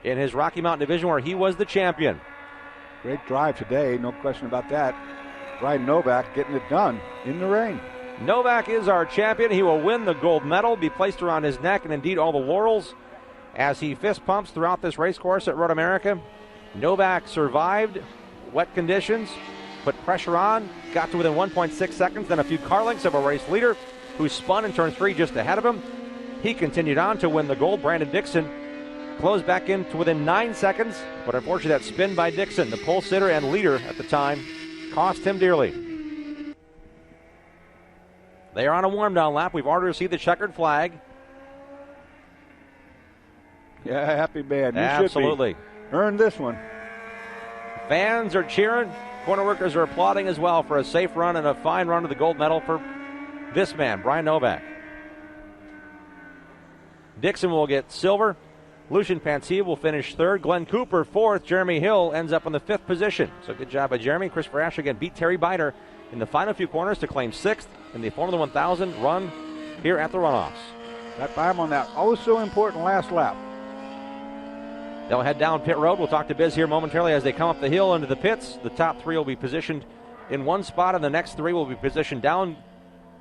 in his Rocky Mountain division where he was the champion. Great drive today, no question about that. Brian Novak getting it done in the rain. Novak is our champion. He will win the gold medal, be placed around his neck, and indeed all the laurels as he fist pumps throughout this race course at Road America. Novak survived wet conditions, put pressure on, got to within 1.6 seconds, then a few car lengths of a race leader who spun in turn 3 just ahead of him. He continued on to win the gold. Brandon Dixon closed back in to within 9 seconds, but unfortunately that spin by Dixon, the pole sitter and leader at the time, cost him dearly. They are on a warm-down lap. We've already received the checkered flag. Yeah, happy man. You absolutely should be. Earned this one. Fans are cheering. Corner workers are applauding as well for a safe run and a fine run to the gold medal for this man, Brian Novak. Dixon will get silver. Lucien Pencia will finish third. Glenn Cooper fourth. Jeremy Hill ends up in the fifth position. So good job by Jeremy. Christopher Ash again beat Terry Biner in the final few corners to claim sixth in the Formula 1000 run here at the Runoffs. That time on that so important last lap. They'll head down pit road. We'll talk to Biz here momentarily as they come up the hill into the pits. The top 3 will be positioned in one spot, and the next 3 will be positioned down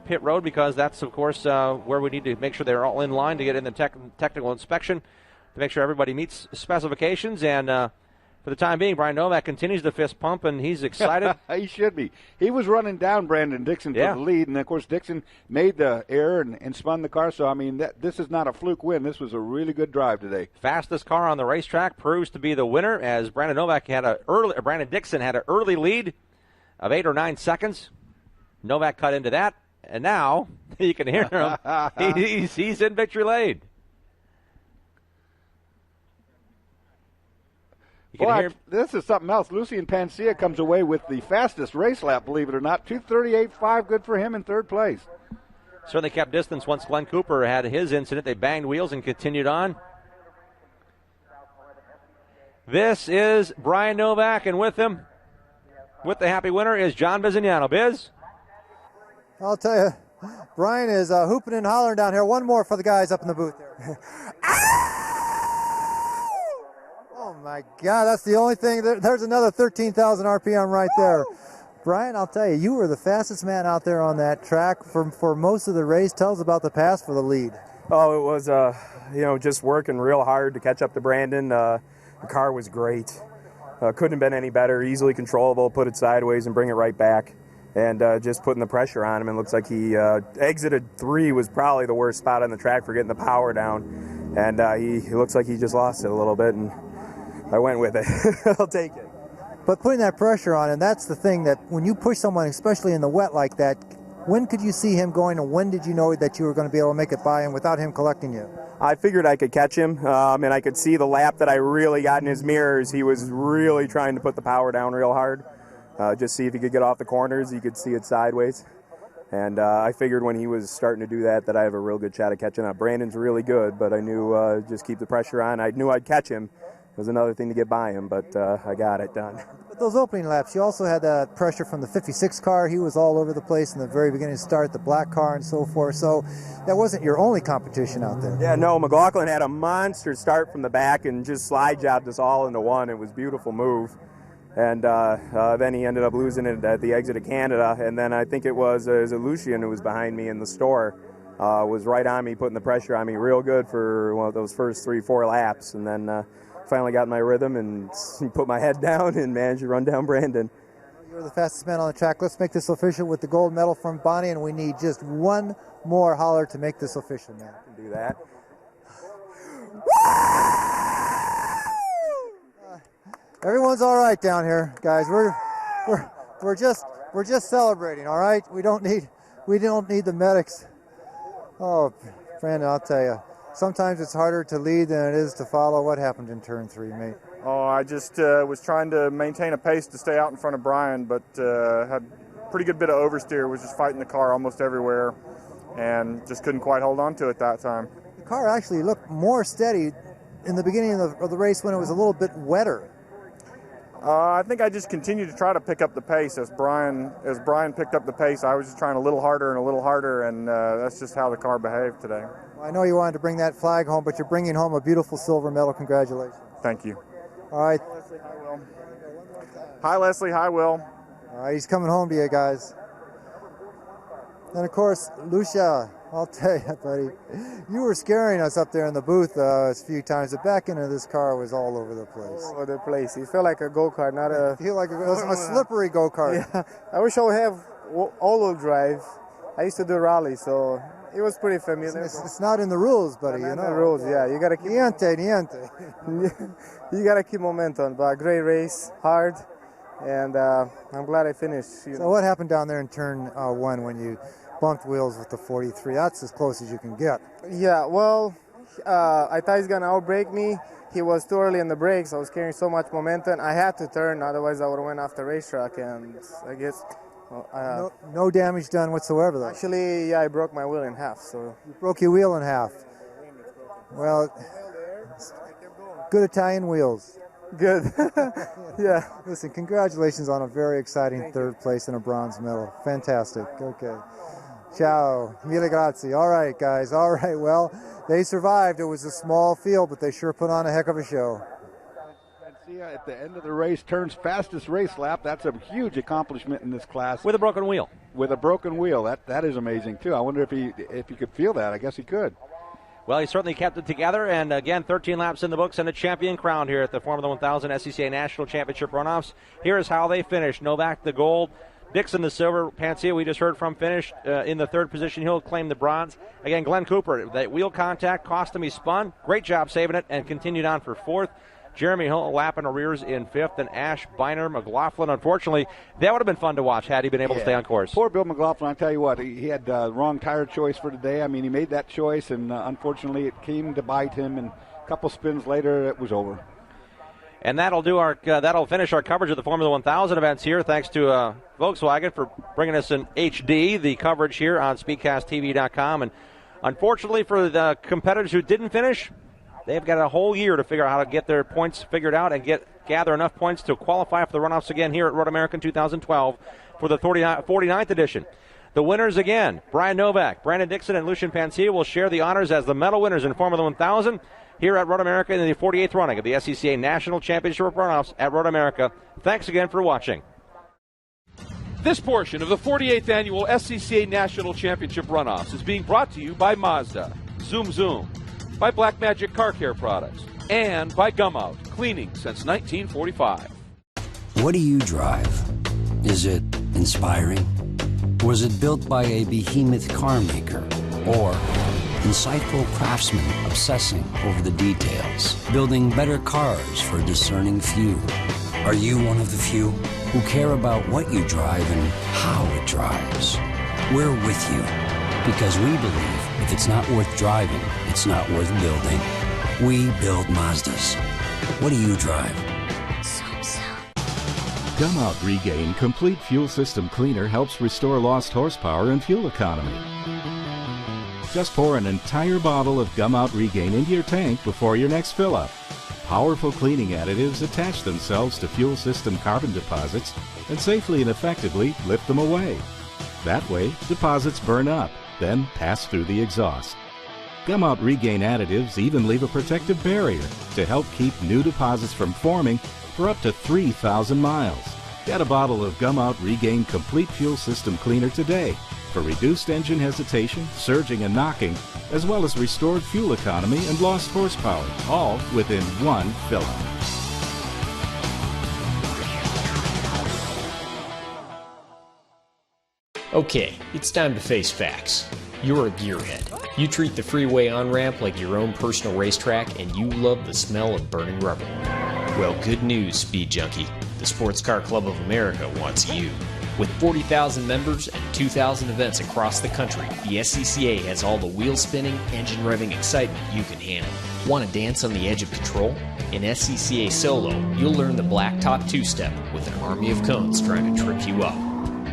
pit road because that's, of course, where we need to make sure they're all in line to get in the technical inspection to make sure everybody meets specifications. And for the time being, Brian Novak continues to fist pump, and he's excited. He should be. He was running down Brandon Dixon for the lead, and, of course, Dixon made the error and spun the car. So, I mean, this is not a fluke win. This was a really good drive today. Fastest car on the racetrack proves to be the winner as Brandon Dixon had an early lead of 8 or 9 seconds. Novak cut into that, and now you can hear him. He's in victory lane. Boy, this is something else. Lucien Pencia comes away with the fastest race lap, believe it or not. 2:38.5, good for him in third place. Certainly kept distance once Glenn Cooper had his incident. They banged wheels and continued on. This is Brian Novak, and with him, with the happy winner, is John Bizignano. Biz? I'll tell you, Brian is hooping and hollering down here. One more for the guys up in the booth there. Oh, my God, that's the only thing. There's another 13,000 RPM right there. Brian, I'll tell you were the fastest man out there on that track for most of the race. Tell us about the pass for the lead. Oh, it was, just working real hard to catch up to Brandon. The car was great. Couldn't have been any better. Easily controllable, put it sideways and bring it right back. And just putting the pressure on him. It looks like he exited 3 was probably the worst spot on the track for getting the power down. And he looks like he just lost it a little bit. And I went with it. I'll take it. But putting that pressure on, and that's the thing that when you push someone, especially in the wet like that, when could you see him going, and when did you know that you were going to be able to make it by him without him collecting you? I figured I could catch him, and I could see the lap that I really got in his mirrors. He was really trying to put the power down real hard. just see if he could get off the corners. He could see it sideways. And I figured when he was starting to do that I have a real good shot at catching up. Brandon's really good, but I knew just keep the pressure on. I knew I'd catch him. It was another thing to get by him, but I got it done. But those opening laps, you also had that pressure from the 56 car. He was all over the place in the very beginning start, the black car and so forth. So that wasn't your only competition out there. Yeah, no, McLaughlin had a monster start from the back and just slide jobbed us all into one. It was a beautiful move. And then he ended up losing it at the exit of Canada. And then I think it was Lucian who was behind me in the store, was right on me, putting the pressure on me real good for those first 3-4 laps. And then finally got in my rhythm and put my head down and managed to run down Brandon. You were the fastest man on the track. Let's make this official with the gold medal from Bonnie, and we need just one more holler to make this official, man. I can do that. Everyone's all right down here, guys. We're just celebrating, all right? We don't need the medics. Oh, Brandon, I'll tell you. Sometimes it's harder to lead than it is to follow. What happened in turn 3, mate? Oh, I just was trying to maintain a pace to stay out in front of Brian, but had a pretty good bit of oversteer, was just fighting the car almost everywhere, and just couldn't quite hold on to it that time. The car actually looked more steady in the beginning of the race when it was a little bit wetter. I think I just continued to try to pick up the pace. As Brian picked up the pace, I was just trying a little harder, and that's just how the car behaved today. Well, I know you wanted to bring that flag home, but you're bringing home a beautiful silver medal. Congratulations. Thank you. All right. Hi, Leslie. Hi, Will. Hi, Leslie. Hi, Will. All right, he's coming home to you guys. And, of course, Lucia, I'll tell you, buddy, you were scaring us up there in the booth a few times. The back end of this car was all over the place. All over the place. It felt like a go-kart, not a... It felt like a slippery go-kart. Yeah. I wish I would have all-wheel drive. I used to do rally, so it was pretty familiar. It's not in the rules, buddy, you know. The rules, yeah. You got to keep... Niente. You got to keep momentum, but great race, hard, and I'm glad I finished. So what happened down there in turn 1 when you bumped wheels with the 43? That's as close as you can get. Yeah, well, I thought he's going to outbrake me. He was too early in the brakes. I was carrying so much momentum. I had to turn, otherwise I would have went off the racetrack, and I guess... no damage done whatsoever, though. Actually, yeah, I broke my wheel in half. So you broke your wheel in half. Well, good Italian wheels. Good. Yeah. Listen, congratulations on a very exciting third place and a bronze medal. Fantastic. Okay. Ciao. Mille grazie. All right, guys. All right. Well, they survived. It was a small field, but they sure put on a heck of a show. At the end of the race, turns fastest race lap. That's a huge accomplishment in this class. With a broken wheel. With a broken wheel. That is amazing, too. I wonder if he could feel that. I guess he could. Well, he certainly kept it together, and again, 13 laps in the books and a champion crowned here at the Formula 1000 SCCA National Championship Runoffs. Here is how they finished. Novak the gold, Dixon the silver, Pancia we just heard from finished in the third position. He'll claim the bronze. Again, Glenn Cooper, that wheel contact cost him. He spun. Great job saving it and continued on for fourth. Jeremy Hill a lap in arrears in fifth, and Ash Biner McLaughlin. Unfortunately, that would have been fun to watch had he been able to stay on course. Poor Bill McLaughlin, I tell you what, he had the wrong tire choice for today. I mean, he made that choice, and unfortunately it came to bite him, and a couple spins later it was over. And that'll finish our coverage of the Formula 1000 events here. Thanks to Volkswagen for bringing us in HD, the coverage here on SpeedcastTV.com. And unfortunately for the competitors who didn't finish, they've got a whole year to figure out how to get their points figured out and gather enough points to qualify for the runoffs again here at Road America 2012 for the 49th edition. The winners again, Brian Novak, Brandon Dixon, and Lucian Pancia will share the honors as the medal winners in Formula 1000 here at Road America in the 48th running of the SCCA National Championship Runoffs at Road America. Thanks again for watching. This portion of the 48th annual SCCA National Championship Runoffs is being brought to you by Mazda, Zoom Zoom, by Black Magic Car Care Products, and by Gumout, cleaning since 1945. What do you drive? Is it inspiring? Was it built by a behemoth car maker? Or insightful craftsmen obsessing over the details, building better cars for a discerning few? Are you one of the few who care about what you drive and how it drives? We're with you, because we believe if it's not worth driving, it's not worth building. We build Mazdas. What do you drive? Gum Out Regain Complete Fuel System Cleaner helps restore lost horsepower and fuel economy. Just pour an entire bottle of Gum Out Regain into your tank before your next fill-up. Powerful cleaning additives attach themselves to fuel system carbon deposits and safely and effectively lift them away. That way, deposits burn up, then pass through the exhaust. Gum Out Regain additives even leave a protective barrier to help keep new deposits from forming for up to 3,000 miles. Get a bottle of Gum Out Regain Complete Fuel System Cleaner today for reduced engine hesitation, surging and knocking, as well as restored fuel economy and lost horsepower, all within one fill-up. Okay, it's time to face facts. You're a gearhead. You treat the freeway on-ramp like your own personal racetrack, and you love the smell of burning rubber. Well, good news, Speed Junkie. The Sports Car Club of America wants you. With 40,000 members and 2,000 events across the country, the SCCA has all the wheel-spinning, engine-revving excitement you can handle. Want to dance on the edge of control? In SCCA Solo, you'll learn the blacktop two-step with an army of cones trying to trip you up.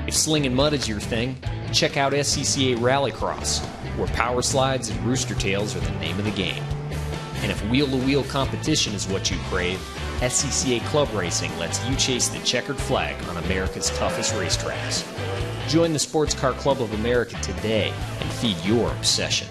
If slinging mud is your thing, check out SCCA Rallycross, where power slides and rooster tails are the name of the game. And if wheel-to-wheel competition is what you crave, SCCA Club Racing lets you chase the checkered flag on America's toughest racetracks. Join the Sports Car Club of America today and feed your obsession.